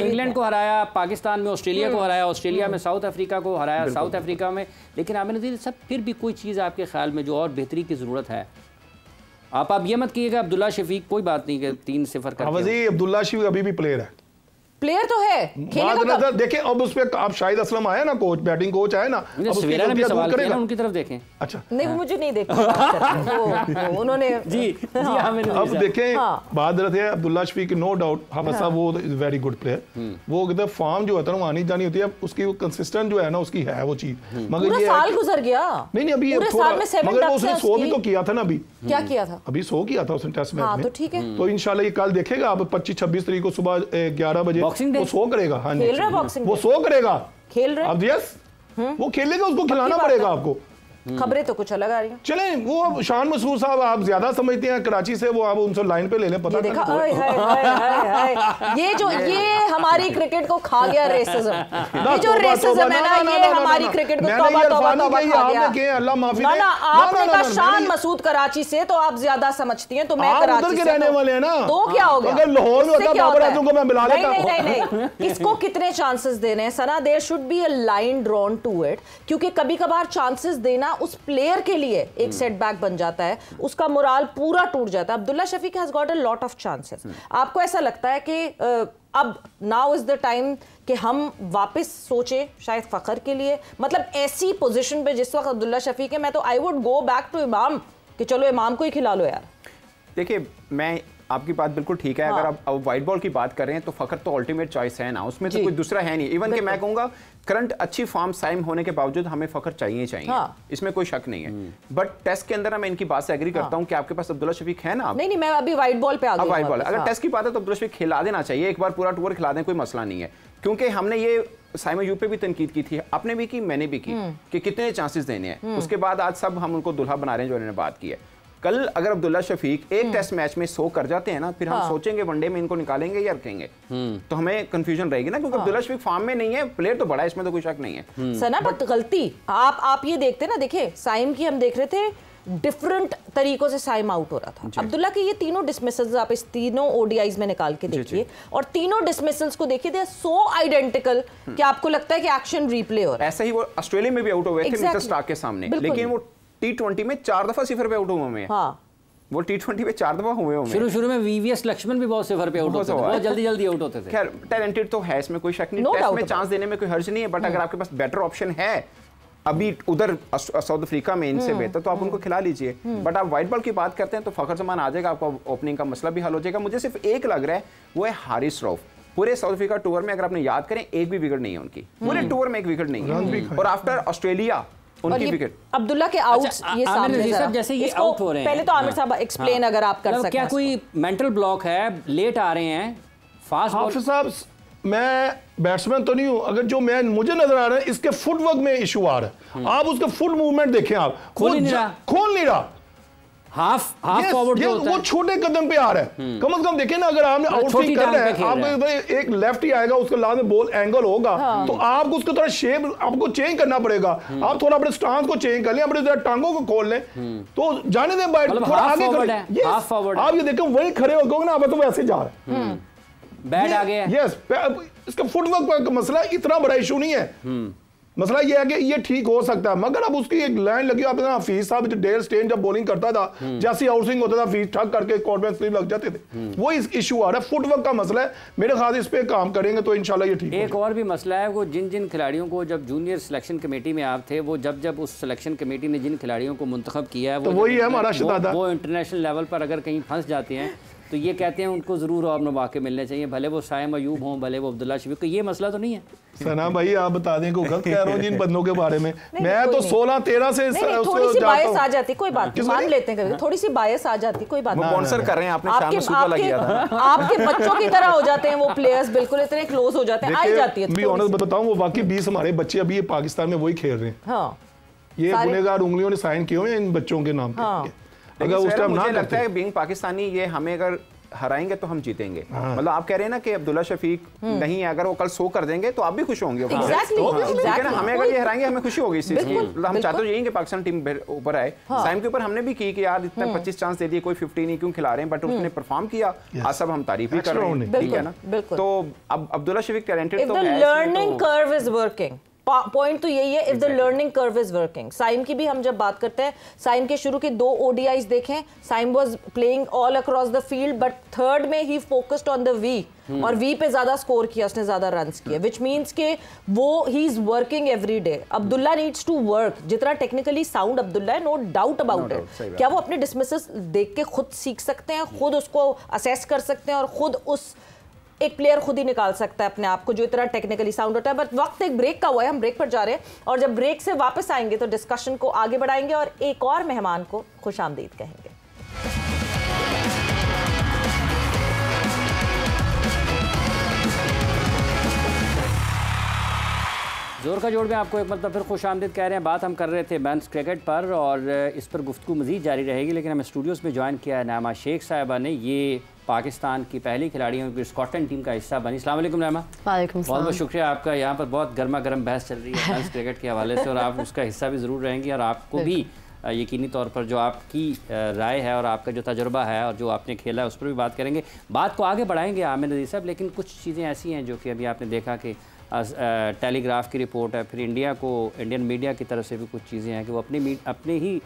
इंग्लैंड को हराया, पाकिस्तान में ऑस्ट्रेलिया को हराया, ऑस्ट्रेलिया में साउथ अफ्रीका को हराया, साउथ अफ्रीका में। लेकिन आमिर नज़ीर साहब फिर भी कोई चीज़ आपके ख्याल में जो और बेहतरी की ज़रूरत है? आप ये मत कीजिएगा अब्दुल्ला शफीक कोई बात नहीं कि 3-0 कर अब्दुल्ला शफीक अभी भी प्लेयर है, प्लेयर तो है। देखें अब उस पे आप शाहिद असलम आया ना, कोच बैटिंग कोच आया ना, अब सवेरा ने भी सवाल किया ना, उनकी तरफ देखें। अच्छा नहीं वो मुझे नहीं देखा उन्होंने जी अब देखें बात है अब्दुल्ला शफीक नो डाउट हाफिज साहब वो वेरी गुड प्लेयर। वो कहते फॉर्म जो होता है ना आनी जानी होती है, उसकी कंसिस्टेंट जो है ना उसकी है वो चीज, मगर ये साल गुजर गया। नहीं अभी मगर उसने 100 भी तो किया था ना, अभी क्या किया था, अभी 100 किया था उसने टेस्ट मैच में। तो ठीक है, तो इंशाल्लाह ये कल देखेगा आप 25-26 तारीख को सुबह 11 बजे वो 100 करेगा। हाँ खेल रहा बॉक्सिंग, वो 100 करेगा, खेल रहा अब यस वो खेलेगा, उसको खिलाना पड़ेगा आपको। खबरें तो कुछ अलग आ रही हैं। चले वो शान मसूद साहब आप ज्यादा समझते हैं कराची से, वो आप उनसे लाइन पे ले लें। पता देखा ये हमारी क्रिकेट को खा गया रेसिज्म। ये जो रेसिज्म है ना, ये हमारी क्रिकेट को तौबा तौबा तौबा खा गया। अल्लाह माफी दे। ना आपने कहा शान मसूद कराची से, तो आप ज्यादा समझती हैं, तो मैं कराची से रहने वाले हैं ना, तो क्या हो गया? अगर लाहौर में होता बाबर आजम को मैं मिला लेता। नहीं, इसको कितने चांसेस देने हैं Sana? There should be a line drawn to it, क्योंकि कभी कभार चांसेस देना उस प्लेयर के लिए एक सेटबैक बन जाता है, उसका मोराल पूरा टूट जाता है। Abdullah Shafique has got a lot of chances. आपको ऐसा लगता है कि अब नाउ इज द टाइम कि हम वापस सोचें शायद फखर के लिए, मतलब ऐसी पोजीशन पे जिस वक्त अब्दुल्ला शफीक है, मैं तो I would go back to Imam कि चलो इमाम को ही खिला लो यार। देखिए मैं आपकी बात बिल्कुल ठीक है। अगर आप व्हाइट बॉल की बात कर रहे हैं तो फखर तो अल्टीमेट चॉइस है ना, उसमें तो कोई दूसरा है नहीं। इवन कि मैं कहूंगा करंट अच्छी फॉर्म साइम होने के बावजूद हमें फखर चाहिए, इसमें कोई शक नहीं है। बट टेस्ट के अंदर मैं इनकी बात से एग्री करता हूं कि आपके पास अब्दुल्ला शफीक है ना। नहीं मैं अभी व्हाइट बॉल पे आ गई। व्हाइट बॉल अगर टेस्ट की बात है तो अब्दुल्ला शफीक खिला देना चाहिए, एक बार पूरा टूर खिला दें, कोई मसला नहीं है। क्योंकि हमने ये साइम अयूब पे भी तनकीद की थी, आपने भी की, मैंने भी की, कि कितने चांसेस देने हैं। उसके बाद आज सब हम उनको दुल्हा बना रहे हैं जो इन्होंने बात की है। कल अगर अब्दुल्ला शफीक एक टेस्ट मैच में 100 कर जाते हैं ना, फिर हम सोचेंगे वनडे में इनको निकालेंगे या रखेंगे, तो हमें कंफ्यूजन रहेगी ना, क्योंकि अब्दुल्ला शफीक फॉर्म में नहीं है, प्लेयर तो बड़ा है, इसमें तो कोई शक नहीं है। सना बट गलती आप ये देखते ना, देखिए साइम की हम देख रहे थे, डिफरेंट तरीकों से साइम आउट हो रहा था। अब्दुल्ला के ये तीनों डिसमिसल्स आप इस तीनों ओडीआईज में निकाल के देखिए, और तीनों डिसमिसल्स को देखिए, दे आर सो आइडेंटिकल कि आपको लगता है कि एक्शन रीप्ले हो रहा है। ऐसा ही वो ऑस्ट्रेलिया में भी आउट हुए थे मिचेल स्टार्क के सामने, लेकिन वो T20 में 4 दफा सिफर पे आउट हुए हैं। वो T20 में 4 दफा हुए होंगे। शुरू में वीवीएस लक्ष्मण भी बहुत सिफर पे आउट होते थे, बहुत जल्दी आउट होते थे। खैर टैलेंटेड तो है, इसमें कोई शक नहीं, टेस्ट में चांस देने में कोई हर्ज नहीं है। बट अगर आपके पास बेटर ऑप्शन है अभी उधर साउथ अफ्रीका में इनसे बेहतर, तो आप उनको खिला लीजिए। बट आप व्हाइट बॉल की बात करते हैं तो फखर जमान आ जाएगा, आपका ओपनिंग का मसला भी हल हो जाएगा। मुझे सिर्फ एक लग रहा है, वो है हारिस रऊफ। पूरे साउथ अफ्रीका टूर में अगर आपने याद करें, एक भी विकेट नहीं है उनकी, पूरे टूर में एक विकेट नहीं है। और आफ्टर ऑस्ट्रेलिया उनकी विकेट, अब्दुल्ला के आउट्स ये सामने जैसे ये आउट हो रहे हैं। पहले तो आमिर साहब एक्सप्लेन अगर आप कर सकते हैं। क्या कोई मेंटल ब्लॉक है, लेट आ रहे हैं फास्ट बॉल? हाफिज साहब मैं बैट्समैन तो नहीं हूं, अगर जो मुझे नजर आ रहा है इसके फुटवर्क में इशू आ रहा है। आप उसके फुट मूवमेंट देखें, आप खोल नहीं रहा। हाफ फॉरवर्ड वो छोटे कदम पे आ रहा है। कम से कम देखें ना, अगर आपने आउटस्विंग कर रहा है, आपको एक लेफ्ट ही आएगा, उसके लास्ट में बॉल एंगल होगा, तो आपको उसका थोड़ा शेप आपको चेंज करना पड़ेगा। आप थोड़ा अपने स्टांस को चेंज कर लें, अपने टांगों को खोल लें, तो जाने दें बाइट, थोड़ा आगे करें। आप ये देखें वही खड़े होकर ना, अब तो वैसे जा रहा है, बैट आ गया। यस, इसका फुटवर्क का मसला इतना बड़ा इशू नहीं है। मसला ये है कि ये ठीक हो सकता है, मगर अब उसकी एक लाइन लगी। आप हफीज साहब डेल स्टेन जब बॉलिंग करता था, जैसी आउटस्विंग होता था, फीस ठग करके कॉर्नर स्लिप लग जाते थे। वो इस इशू आ रहा है, फुटवर्क का मसला है। मेरे ख्याल इस पे काम करेंगे तो इंशाल्लाह ये ठीक। एक और भी मसला है, वो जिन खिलाड़ियों को जब जूनियर सिलेक्शन कमेटी में आप थे, वो जब उस सिलेक्शन कमेटी ने जिन खिलाड़ियों को मुंतखब किया है, तो वही है हमारा शहजादा। वो इंटरनेशनल लेवल पर अगर कहीं फंस जाते हैं तो ये कहते हैं उनको जरूर और मौके मिलने चाहिए, भले वो साइम अयूब हों, भले वो अब्दुल्ला शफीक। तो ये मसला तो नहीं है सना भाई? आप बता दें, को गलत कह रहा हूं जिन बंदों के बारे में। मैं तो 16-13 से थोड़ी सी बायस आ जाती, कोई बात नहीं, मान लेते हैं, थोड़ी सी बायस आ जाती, कोई बात नहीं। स्पॉन्सर कर रहे हैं, आपने शान मसूद वाला किया था। आपके बच्चों की तरह हो जाते हैं वो प्लेयर्स, बिल्कुल इतने क्लोज हो जाते हैं, आ जाती है। मैं ऑनेस्ट बताऊं, वो वाकई 20 हमारे बच्चे अभी पाकिस्तान में वही खेल रहे हैं। हाँ, ये गुनहगार उंगलियों ने साइन किए हुए हैं इन बच्चों के नाम पे। अगर उस टाइम ना लगता है बीइंग पाकिस्तानी, ये हमें अगर हराएंगे तो हम जीतेंगे। मतलब आप कह रहे हैं ना कि अब्दुल्ला शफीक नहीं है, अगर वो कल 100 कर देंगे तो आप भी खुश होंगे। हमें अगर ये हराएंगे हमें खुशी होगी इस चीज की। मतलब हम चाहते तो यही कि पाकिस्तान टीम ऊपर आए। साइम के ऊपर हमने भी की कि यार इतने 25 चांस दे दिए, कोई 50 नहीं, क्यों खिला रहे हैं, बट उसने परफॉर्म किया। आज सब हम तारीफ भी कर रहे हैं, ठीक है ना। तो अब अब्दुल्ला शफीक टैलेंटेड तो है, learning curve is working. Point तो यही है, if the learning curve is working. Saim की भी हम जब बात करते हैं, साइम के शुरू के 2 ओडीआईज देखें, Saim was playing all across the field, but third में ही फोकस्ड ऑन द वी, और वी पे ज्यादा स्कोर किया, उसने ज्यादा रन्स किए, व्हिच मींस के वो ही is working every day. Abdullah needs to work. जितना टेक्निकली साउंड अब्दुल्ला है, नो डाउट अबाउट इट। क्या वो अपने डिसमिसेस देख के खुद सीख सकते हैं, खुद उसको असेस कर सकते हैं, और खुद उस एक प्लेयर खुद ही निकाल सकता है अपने आप को जो इतना टेक्निकली साउंड होता है। बट वक्त एक ब्रेक का हुआ है, हम ब्रेक पर जा रहे हैं, और जब ब्रेक से वापस आएंगे तो डिस्कशन को आगे बढ़ाएंगे और एक और मेहमान को खुशामदीद कहेंगे। जोर का जोड़ में आपको एक मतलब फिर खुशामदीद कह रहे हैं। बात हम कर रहे थे मेंस क्रिकेट पर और इस पर गुफ्तगू मज़ीद जारी रहेगी, लेकिन हमें स्टूडियोज़ में ज्वाइन किया है नामा शेख साहिबा ने। ये पाकिस्तान की पहली खिलाड़ी हैं, स्कॉटलैंड टीम का हिस्सा बनी। अस्सलाम वालेकुम नामा। वालेकुम बहुत बहुत शुक्रिया आपका। यहाँ पर बहुत गर्मा गर्म बहस चल रही है मेंस क्रिकेट के हवाले से और आप उसका हिस्सा भी ज़रूर रहेंगी और आपको भी यकीनी तौर पर जो आपकी राय है और आपका जो तजुर्बा है और जो आपने खेला है उस पर भी बात करेंगे। बात को आगे बढ़ाएंगे आमिर नज़ीर साहब, लेकिन कुछ चीज़ें ऐसी हैं जो कि अभी आपने देखा कि टेलीग्राफ की रिपोर्ट है, फिर इंडियन मीडिया की तरफ से भी कुछ चीज़ें हैं कि वो अपने ही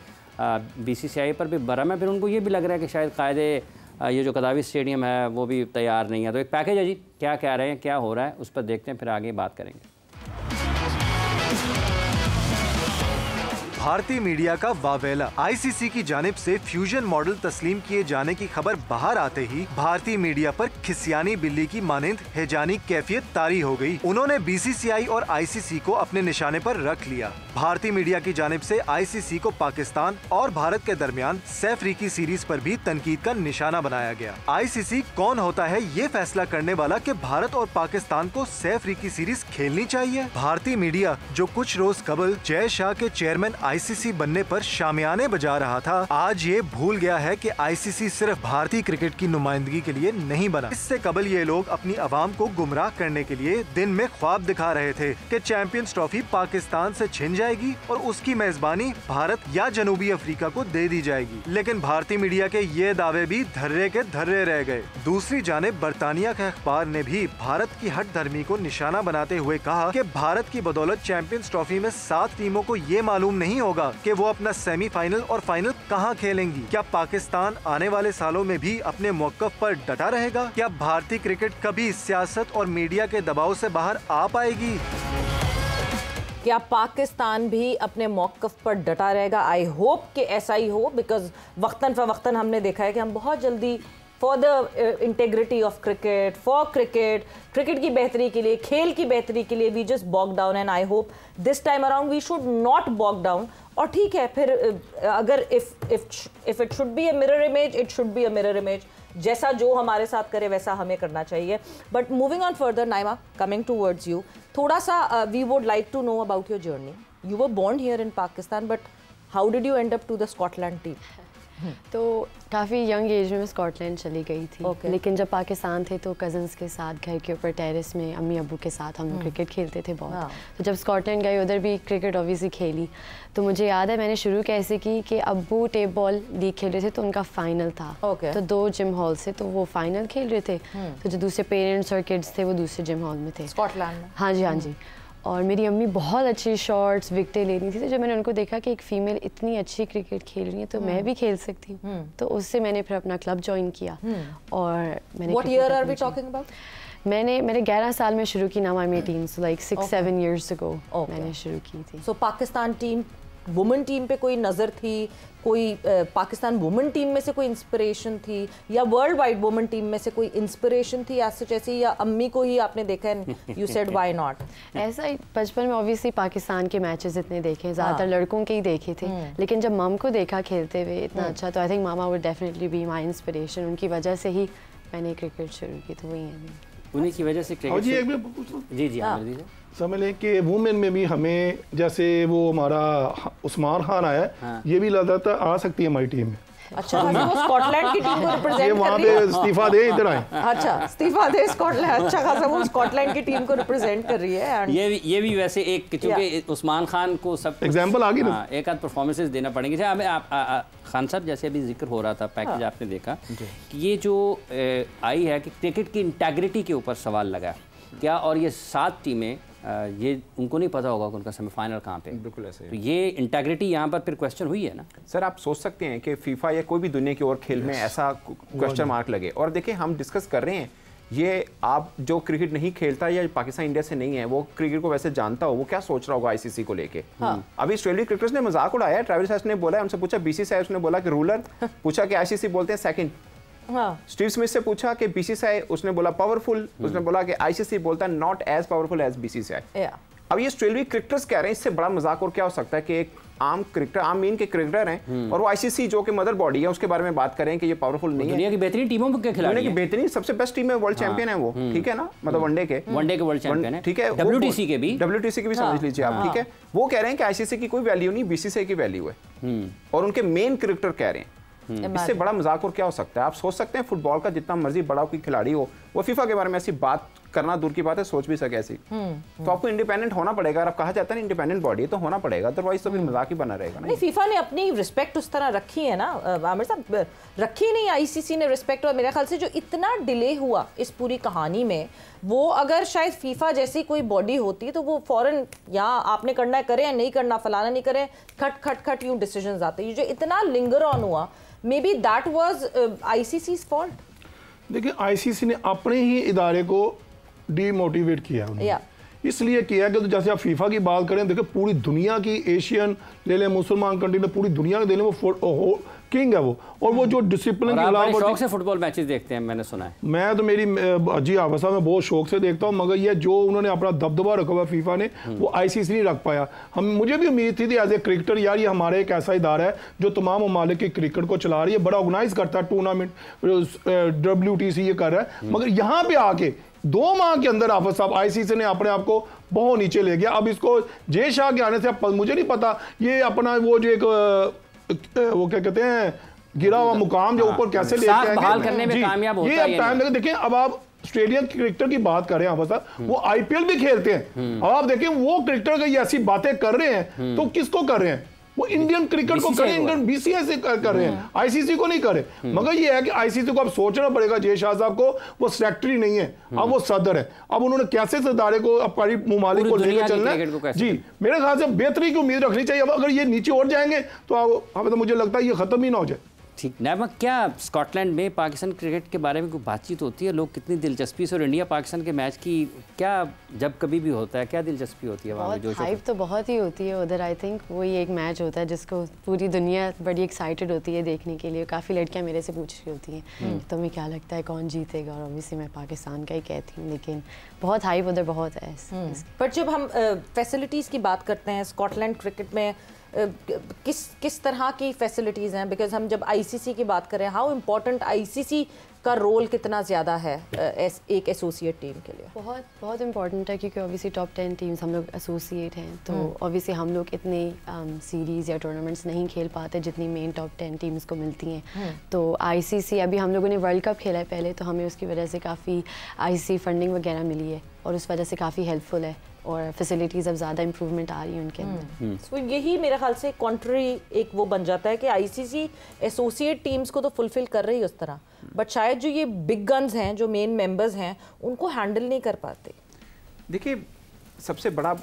BCCI पर भी भरम है। फिर उनको ये भी लग रहा है कि शायद कायदे ये जो कदावी स्टेडियम है वो भी तैयार नहीं है। तो एक पैकेज है जी, क्या कह रहे हैं, क्या हो रहा है, उस पर देखते हैं, फिर आगे बात करेंगे। भारतीय मीडिया का वावेला। ICC की जानिब से फ्यूजन मॉडल तस्लीम किए जाने की खबर बाहर आते ही भारतीय मीडिया पर खिसियानी बिल्ली की मानिंद हैजानी कैफियत तारी हो गई। उन्होंने BCCI और ICC को अपने निशाने पर रख लिया। भारतीय मीडिया की जानिब से ICC को पाकिस्तान और भारत के दरमियान सैफ रिकी सीरीज पर भी तनकीद का निशाना बनाया गया। ICC कौन होता है ये फैसला करने वाला कि भारत और पाकिस्तान को सैफ रिकी सीरीज खेलनी चाहिए? भारतीय मीडिया जो कुछ रोज कबल जय शाह के चेयरमैन ICC बनने पर शामियाने बजा रहा था, आज ये भूल गया है कि ICC सिर्फ भारतीय क्रिकेट की नुमाइंदगी के लिए नहीं बना। इससे कबल ये लोग अपनी आवाम को गुमराह करने के लिए दिन में ख्वाब दिखा रहे थे कि चैंपियंस ट्रॉफी पाकिस्तान से छिन जाएगी और उसकी मेजबानी भारत या जनूबी अफ्रीका को दे दी जाएगी। लेकिन भारतीय मीडिया के ये दावे भी धर्रे के धर्रे रह गए। दूसरी जानिब बरतानिया के अखबार ने भी भारत की हट धर्मी को निशाना बनाते हुए कहा कि भारत की बदौलत चैंपियंस ट्रॉफी में 7 टीमों को ये मालूम नहीं होगा कि वो अपना सेमीफाइनल और फाइनल कहां खेलेंगी। क्या पाकिस्तान आने वाले सालों में भी अपने मौक़िफ़ पर डटा रहेगा? क्या भारतीय क्रिकेट कभी सियासत और मीडिया के दबाव से बाहर आ पाएगी? क्या पाकिस्तान भी अपने मौक़िफ़ पर डटा रहेगा? आई होप कि ऐसा ही हो, बिकॉज वक्तन फ़वक्तन हमने देखा है कि हम बहुत जल्दी for the integrity of cricket, for cricket की बेहतरी के लिए, खेल की बेहतरी के लिए we just bog down, and I hope this time around we should not bog down. और ठीक है, फिर अगर if it should be a mirror image, it should be a mirror image. जैसा जो हमारे साथ करे वैसा हमें करना चाहिए। But moving on further, Naima, coming towards you, थोड़ा सा we would like to know about your journey. You were born here in Pakistan, but how did you end up to the Scotland team? तो काफ़ी यंग एज में मैं Scotland चली गई थी। लेकिन जब पाकिस्तान थे तो कज़न्स के साथ घर के ऊपर टेरेस में अम्मी अब्बू के साथ हम क्रिकेट खेलते थे बहुत। तो जब स्कॉटलैंड गई उधर भी क्रिकेट ऑब्वियसली खेली। तो मुझे याद है मैंने शुरू कैसे की कि अब्बू टेप बॉल लीग खेल रहे थे तो उनका फाइनल था। तो 2 जिम हॉल से तो वो फाइनल खेल रहे थे। तो जो दूसरे पेरेंट्स और किड्स थे वो दूसरे जिम हॉल में थे स्कॉटलैंड में। हाँ जी, हाँ जी। और मेरी अम्मी बहुत अच्छी शॉट्स विकेटें ले रही थी। तो जब मैंने उनको देखा कि एक फ़ीमेल इतनी अच्छी क्रिकेट खेल रही है तो मैं भी खेल सकती हूँ। तो उससे मैंने फिर अपना क्लब ज्वाइन किया। और मैंने What year are we talking about? मैंने 11 साल में शुरू की। Now I am 18, so like 6-7 years ago मैंने शुरू की थी। So Pakistan team, women team पे कोई नज़र थी? कोई पाकिस्तान वुमेन टीम में से कोई इंस्पिरेशन थी, या वर्ल्ड वाइड वुमेन टीम में से कोई इंस्पिरेशन थी ऐसे जैसे, या अम्मी को ही आपने देखा है यू सेड व्हाई नॉट? ऐसा ही बचपन में ऑब्वियसली पाकिस्तान के मैचेस इतने देखे, ज़्यादातर लड़कों के ही देखे थे। लेकिन जब मम को देखा खेलते हुए इतना अच्छा, तो I think mama would definitely be my inspiration. उनकी वजह से ही मैंने क्रिकेट शुरू की, तो वही है उन्हीं की वजह से क्रिकेट। जी जी समझ लें कि वुमेन में भी हमें, जैसे वो हमारा उस्मान खान आया, ये भी लगता था आ सकती है हमारी टीम में। अच्छा, वो स्कॉटलैंड की टीम को रिप्रेजेंट कर वहाँ पे इस्तीफा दे, इधर आए। अच्छा, इस्तीफा दे स्कॉटलैंड। अच्छा खासा वो स्कॉटलैंड की टीम को रिप्रेजेंट कर रही है। ये भी वैसे एक, क्योंकि उस्मान खान को सब एग्जांपल आ गई ना, एक आध परफॉर्मेंसेस देना पड़ेंगे। हमें खान साहब जैसे अभी जिक्र हो रहा था पैकेज, आपने देखा कि ये जो आई है कि क्रिकेट की इंटेग्रिटी के ऊपर सवाल लगा क्या, और ये 7 टीमें, ये उनको नहीं पता होगा कि उनका सेमीफाइनल कहाँ पे। बिल्कुल ऐसे। तो ये इंटेग्रिटी यहाँ पर फिर क्वेश्चन हुई है ना सर। आप सोच सकते हैं कि फीफा या कोई भी दुनिया की और खेल में ऐसा क्वेश्चन मार्क लगे। और देखिए, हम डिस्कस कर रहे हैं, ये आप जो क्रिकेट नहीं खेलता या पाकिस्तान इंडिया से नहीं है, वो क्रिकेट को वैसे जानता हो, वो क्या सोच रहा होगा ICC को लेके। अभी ऑस्ट्रेलिया क्रिकेटर्स ने मजाक उड़ाया। ट्रेविस हेड ने बोला, उनसे पूछा BCCI, उसने बोला कि रूलर, पूछा कि ICC बोलते हैं सेकंड। स्टीव स्मिथ से पूछा कि BCCI, उसने बोला पावरफुल, उसने बोला कि ICC बोलता है not as powerful as BCCI। अब ये ऑस्ट्रेलियाई क्रिकेटर्स कह रहे हैं, इससे बड़ा मजाक और क्या हो सकता है कि एक आम क्रिकेटर, आम मीन के क्रिकेटर हैं और वो आईसीसी जो कि मदर बॉडी है उसके बारे में बात करें कि ये पावरफुल नहीं है। दुनिया की बेहतरीन टीमों के खिलाड़ी, दुनिया की बेहतरीन सबसे बेस्ट टीम है, वर्ल्ड चैंपियन है वो, ठीक है ना, मतलब वनडे के वर्ल्ड चैंपियन है, ठीक है, WTC के भी समझ लीजिए आप, ठीक है। वो कह रहे हैं कि आईसीसी की कोई वैल्यू नहीं, बीसीसीआई की वैल्यू है और उनके मेन क्रिकेटर कह रहे हैं। इससे बड़ा मजाक और क्या हो सकता है? आप सोच सकते हैं फुटबॉल का जितना मर्जी बड़ा कोई खिलाड़ी हो वो फीफा के बारे में ऐसी बात करना दूर की बात है, सोच भी सके ऐसी। तो आपको इंडिपेंडेंट होना पड़ेगा, अगर आप कहा जाता है इंडिपेंडेंट बॉडी है तो होना पड़ेगा, अदरवाइज तो फिर मजाक ही बना रहेगा। नहीं, फीफा ने अपनी रिस्पेक्ट उस तरह रखी है ना आमिर साहब, रखी नहीं, आईसीसी ने रिस्पेक्ट। और मेरे ख्याल से जो इतना डिले हुआ इस पूरी कहानी में, वो अगर शायद फीफा जैसी कोई बॉडी होती तो वो फौरन यहाँ आपने करना है करें या नहीं करना, फलाना नहीं करें, खट खट खट यूं डिसीजन आते। ये जो इतना लिंगर ऑन हुआ, maybe that was ICC's fault. देखिए आईसीसी ने अपने ही इदारे को डीमोटिवेट किया है, इसलिए किया कि तो जैसे आप फीफा की बात करें, देखिए पूरी दुनिया की, एशियन ले लें, मुसलमान कंट्री ने, पूरी दुनिया के ले लें, वो किंग है वो, और वो जो डिसिप्लिन के खिलाफ शौक से फुटबॉल मैचेस देखते हैं, मैंने सुना है। मैं तो जी हाँ साहब, मैं बहुत शौक से देखता हूँ, मगर ये जो उन्होंने अपना दबदबा रखा हुआ फीफा ने, वो आईसीसी नहीं रख पाया। मुझे भी उम्मीद थी एज ए क्रिकेटर, यार ये हमारे एक ऐसा इदारा है जो तमाम ममालिक की क्रिकेट को चला रही है, बड़ा ऑर्गेनाइज करता है टूर्नामेंट, WTC ये कर रहा है, मगर यहाँ पे आके 2 माह के अंदर आफत साहब आईसीसी ने अपने आप को बहुत नीचे ले गया। अब इसको जय शाह के आने से मुझे नहीं पता ये अपना वो जो एक वो क्या कहते हैं गिरा हुआ मुकाम जो ऊपर कैसे लेके आएंगे, ये अब टाइम लगे। देखें अब आप ऑस्ट्रेलियन क्रिकेटर की बात कर रहे हैं आप, वो आईपीएल भी खेलते हैं, अब आप देखें वो क्रिकेटर ये ऐसी बातें कर रहे हैं तो किसको कर रहे हैं? वो इंडियन क्रिकेट को करें, इंडियन बीसीसीआई से कर रहे हैं, आईसीसी को नहीं करे। मगर ये है कि आईसीसी को अब सोचना पड़ेगा, जय शाह साहब को, वो सेक्रेटरी नहीं है, अब वो सदर है। अब उन्होंने कैसे इस इदारे को अपनी ममालिक को लेकर चलना है, जी मेरे ख्याल से बेहतरी की उम्मीद रखनी चाहिए। अब अगर ये नीचे और जाएंगे तो हमें तो मुझे लगता है ये खत्म ही ना हो जाए। ठीक, नैमा क्या स्कॉटलैंड में पाकिस्तान क्रिकेट के बारे में कोई बातचीत होती है? लोग कितनी दिलचस्पी से, और इंडिया पाकिस्तान के मैच की क्या जब कभी भी होता है क्या दिलचस्पी होती है वहाँ पे? हाइप तो बहुत ही होती है उधर। आई थिंक वही एक मैच होता है जिसको पूरी दुनिया बड़ी एक्साइटेड होती है देखने के लिए। काफ़ी लड़कियाँ मेरे से पूछ रही होती हैं तुम्हें क्या लगता है कौन जीतेगा, और ऑब्वियसली मैं पाकिस्तान का ही कहती हूँ, लेकिन बहुत हाइप उधर बहुत है। पर जब हम फैसिलिटीज़ की बात करते हैं स्कॉटलैंड क्रिकेट में, किस तरह की फैसिलिटीज़ हैं? बिकॉज हम जब आईसीसी की बात करें, हाउ इम्पोर्टेंट आईसीसी का रोल कितना ज़्यादा है एक एसोसिएट टीम के लिए? बहुत बहुत इम्पॉर्टेंट है, क्योंकि ऑब्वियसली टॉप 10 टीम्स हम लोग एसोसिएट हैं, तो ऑब्वियसली हम लोग इतने सीरीज़ या टूर्नामेंट्स नहीं खेल पाते जितनी मेन टॉप 10 टीम्स को मिलती हैं। तो आईसीसी, अभी हम लोगों ने वर्ल्ड कप खेला है पहले, तो हमें उसकी वजह से काफ़ी आईसीसी फंडिंग वगैरह मिली है और उस वजह से काफ़ी हेल्पफुल है, और फैसिलिटीज़ अब ज़्यादा इंप्रूवमेंट आ रही है उनके अंदर। तो यही मेरे ख्याल से कॉन्ट्री एक वो बन जाता है कि आईसीसी एसोसिएट टीम्स को तो फुलफिल कर रही है उस तरह, बट शायद जो ये बिग गन्स हैं, जो मेन मेंबर्स हैं, उनको हैंडल नहीं कर पाते। देखिए सबसे बड़ा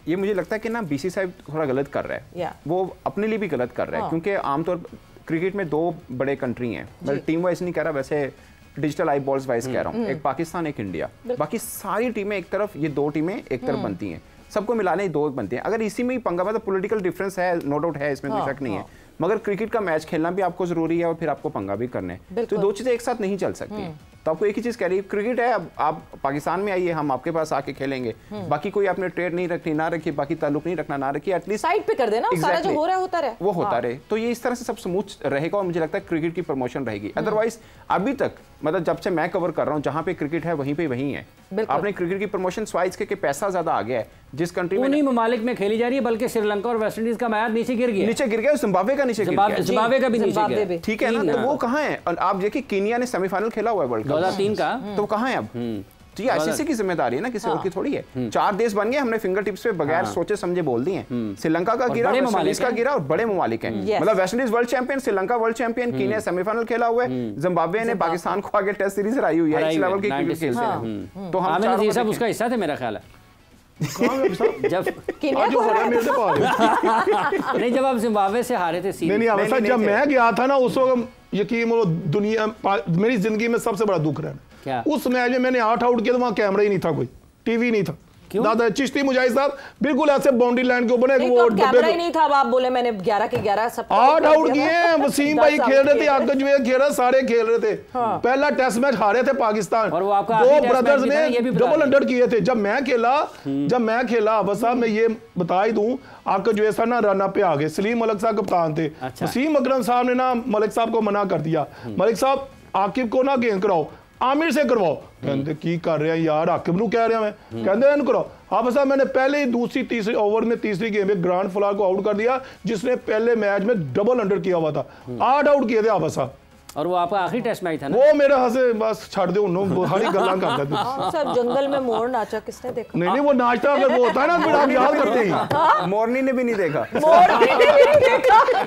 ये मुझे लगता है कि ना बीसीसीआई थोड़ा गलत कर रहा है, वो अपने लिए भी गलत कर रहा है, क्योंकि आमतौर क्रिकेट में 2 बड़े कंट्री हैं, मैं टीम वाइज नहीं कह रहा, वैसे डिजिटल आई बॉल्स वाइज कह रहा हूँ, एक पाकिस्तान एक इंडिया, बाकी सारी टीमें एक तरफ, ये 2 टीमें एक तरफ बनती हैं, सबको मिलाने 2 बनती हैं। अगर इसी में ही पंगा, मतलब पॉलिटिकल डिफरेंस है, नो डाउट है, इसमें कोई शक नहीं है, मगर क्रिकेट का मैच खेलना भी आपको जरूरी है और फिर आपको पंगा भी करना है, तो 2 चीजें एक साथ नहीं चल सकती। तो आपको एक ही चीज कह रही है, क्रिकेट है, अब आप पाकिस्तान में आइए, हम आपके पास आके खेलेंगे, बाकी कोई आपने ट्रेड नहीं रखनी, ना रखिए, बाकी ताल्लुक नहीं रखना, ना रखिए, एटलीस्ट साइड पे कर देना, सारा जो हो रहा है होता रहे, वो होता रहे, तो ये इस तरह से सब स्मूथ रहेगा और मुझे लगता है क्रिकेट की प्रमोशन रहेगी। अदरवाइज अभी तक, मतलब जब से मैं कवर कर रहा हूँ, जहाँ पे क्रिकेट है वहीं पे वहीं है। आपने क्रिकेट की प्रमोशन स्वाइज के पैसा ज्यादा आ गया है, जिस कंट्री में उन्हीं ममालिक में खेली जा रही है, बल्कि श्रीलंका और वेस्ट इंडीज का मैच नीचे गिर गया, जिम्बाब्वे का नीचे गिर गया, जिम्बाब्वे का भी नीचे गया, ठीक है ना, तो वो कहाँ है? आप देखिए कीनिया ने सेमीफाइनल खेला हुआ है वर्ल्ड कप 2003 का, तो कहाँ है अब? जी आईसीसी की जिम्मेदारी है ना, किसी और की थोड़ी है। 4 देश बन गए, हमने फिंगर टिप्स पे बगैर सोचे समझे बोल दिए। श्रीलंका का गिरा, वेस्ट इंडीज का गिरा, और बड़े ममालिक हैं, मतलब West Indies world champion, Sri Lanka world champion, Kenya semifinal खेला हुआ है, जिम्बाब्वे ने पाकिस्तान को आगे टेस्ट सीरीज हराई हुई है, इस लेवल की क्रिकेट खेलते हैं। तो हम सब उसका हिस्सा थे मेरा ख्याल है। जब नहीं, जब आप जिम्बाब्वे से हारे थे, जब मैं गया था ना उस वक्त, यकीन बोलो, दुनिया मेरी जिंदगी में सबसे बड़ा दुख रहा, उस मैच में मैंने 8 आउट किया, तो वहाँ कैमरा ही नहीं था, कोई टीवी नहीं था, दादा चिश्ती मुजाहिद साहब बिल्कुल ऐसे बाउंड्री लाइन के ऊपर वो कैमरा ही नहीं था, आप बोले मैंने 11 के 11 सब 8 आउट किए हैं। वसीम भाई खेल रहे थे, आकाश जुबैर खेल रहे, सारे खेल रहे थे। पहला टेस्ट मैच हारे थे पाकिस्तान, दो ब्रदर्स ने डबल अंडर किए थे। जब मैं खेला बस साहब मैं ये बता ही दूं, आकाश जुबैर साहब ना रन अप पे आ गए, सलीम मलिक साहब कप्तान थे। वसीम अकरम साहब ने ना मलिक साहब को मना कर दिया, मलिक साहब आकिब को ना गेंद कराओ, आमिर से करवाओ। कहते की कर रहे हैं यार, आकिब नू कह रहे हैं मैं, कहते करो। हाँ बस मैंने पहले ही दूसरी तीसरी ओवर में तीसरी गेम में ग्रांड फलार को आउट कर दिया, जिसने पहले मैच में डबल अंडर किया हुआ था। 8 आउट किए थे आप साहब। और वो आपका आखिरी टेस्ट मैच था ना? वो मेरे हाथ से बस छाड़ दे उन्होंने हरी गल्ला कर दे। सब जंगल में मोर नाचा किसने देखा? नहीं वो नाचता अगर वो होता है ना फिर आप याद करते ही। मोरनी ने भी नहीं देखा,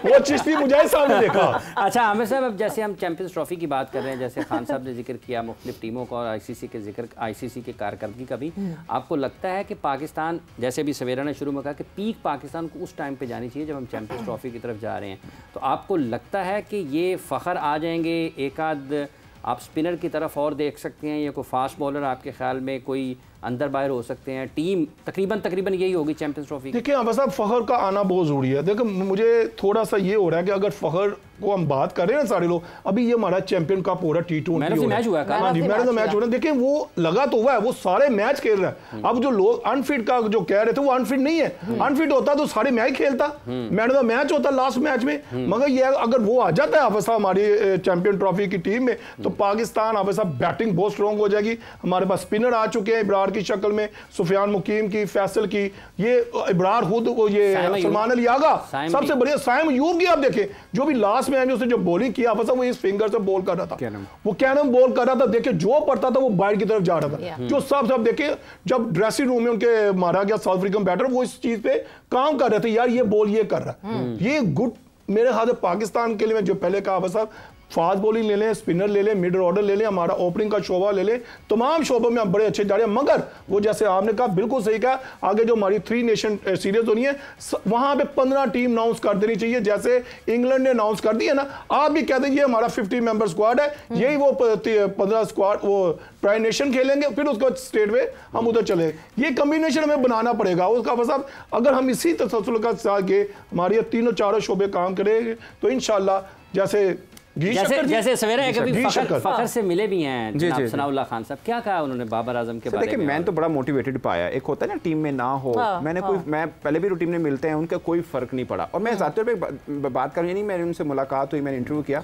वो चिश्ती मुजाहिद साहब ने देखा। अच्छा आमिर साहब, अब जैसे हम चैंपियंस ट्रॉफी की बात कर रहे हैं, जैसे खान साहब ने जिक्र किया मुख्तलिफ टीमों का और आईसीसी के जिक्र, आईसीसी की कारकर्दगी का भी, आपको लगता है कि पाकिस्तान, जैसे भी सवेरा ने शुरू में कहा कि पीक पाकिस्तान को उस टाइम पे जानी चाहिए जब हम चैंपियंस ट्रॉफी की तरफ जा रहे हैं, तो आपको लगता है कि ये फ़खर आ जाएंगे, एक आध आप स्पिनर की तरफ और देख सकते हैं, या कोई फास्ट बॉलर आपके ख्याल में कोई अंदर बाहर हो सकते हैं? टीम तकरीबन यही होगी चैंपियंस ट्रॉफी। देखिए अब साहब फ़खर का आना बहुत ज़रूरी है। देखो मुझे थोड़ा सा ये हो रहा है कि अगर फ़खर को हम बात कर रहे हैं ना सारे लोग, अभी ये हमारा चैंपियन कप हो रहा है, T20 मैच हुआ है, मैच हो रहा है। देखिए वो लगा तो हुआ है, वो सारे मैच खेल रहे हैं। अब जो लोग अनफिट का जो कह रहे थे वो अनफिट नहीं है, अनफिट होता तो सारे मैच खेलता, मैन ऑफ द मैच होता लास्ट मैच में। मगर ये अगर वो आ जाता है आपस हमारी चैंपियन ट्रॉफी की टीम में, तो पाकिस्तान आपस बैटिंग बहुत स्ट्रॉन्ग हो जाएगी। हमारे पास स्पिनर आ चुके हैं इब्रार की शक्ल में, सुफियान मुकीम की, फैसल की, ये इब्रार खुद ये सलमान अली आगा, सबसे बढ़िया साइम अयूब की। आप देखें जो भी लास्ट मैच में उसने जो बॉलिंग किया, वो इस फिंगर से बॉल कर रहा था, वो कैनम बॉल कर रहा था। देखिए जो पड़ता था वो बाइट की तरफ जा रहा था। जो सब देखिए जब ड्रेसिंग रूम में उनके मारा गया साउथ अफ्रीकन बैटर, वो इस चीज पे काम कर रहे थे, यार ये बॉल ये कर रहा है, ये गुड मेरे ख्याल से पाकिस्तान के लिए। जो पहले कहा साहब फास्ट बॉलिंग ले लें, स्पिनर ले लें, मिडल ऑर्डर ले लें, हमारा ओपनिंग का शोबा ले लें, तमाम शोबों में हम बड़े अच्छे जा रहे हैं। मगर वो जैसे आपने कहा बिल्कुल सही कहा, आगे जो हमारी 3 नेशन सीरीज होनी है वहां पे 15 टीम अनाउंस कर देनी चाहिए, जैसे इंग्लैंड ने अनाउंस कर दी है ना। आप भी कहते हैं ये हमारा 50 मेंबर स्क्वाड है, यही वो 15 स्क्वाड वो प्राइम नेशन खेलेंगे, फिर उसको स्टेट में हम उधर चले। ये कॉम्बिनेशन हमें बनाना पड़ेगा उसका। बस अगर हम इसी तसलसल के साथ के हमारे तीनों चारों शोबे काम करेंगे तो इंशाल्लाह जैसे सवेरा कभी फखर से मिले भी हैं जनाब सनाउल्लाह खान साहब, क्या कहा उन्होंने बाबर आजम के बारे में? देखिए मैं तो बड़ा मोटिवेटेड पाया। एक होता है ना टीम में ना हो, मैं पहले भी टीम में मिलते हैं, उनका कोई फर्क नहीं पड़ा। और मैं ज़ाती तौर पे बात कर, यानी मैंने उनसे मुलाकात हुई, मैंने इंटरव्यू किया।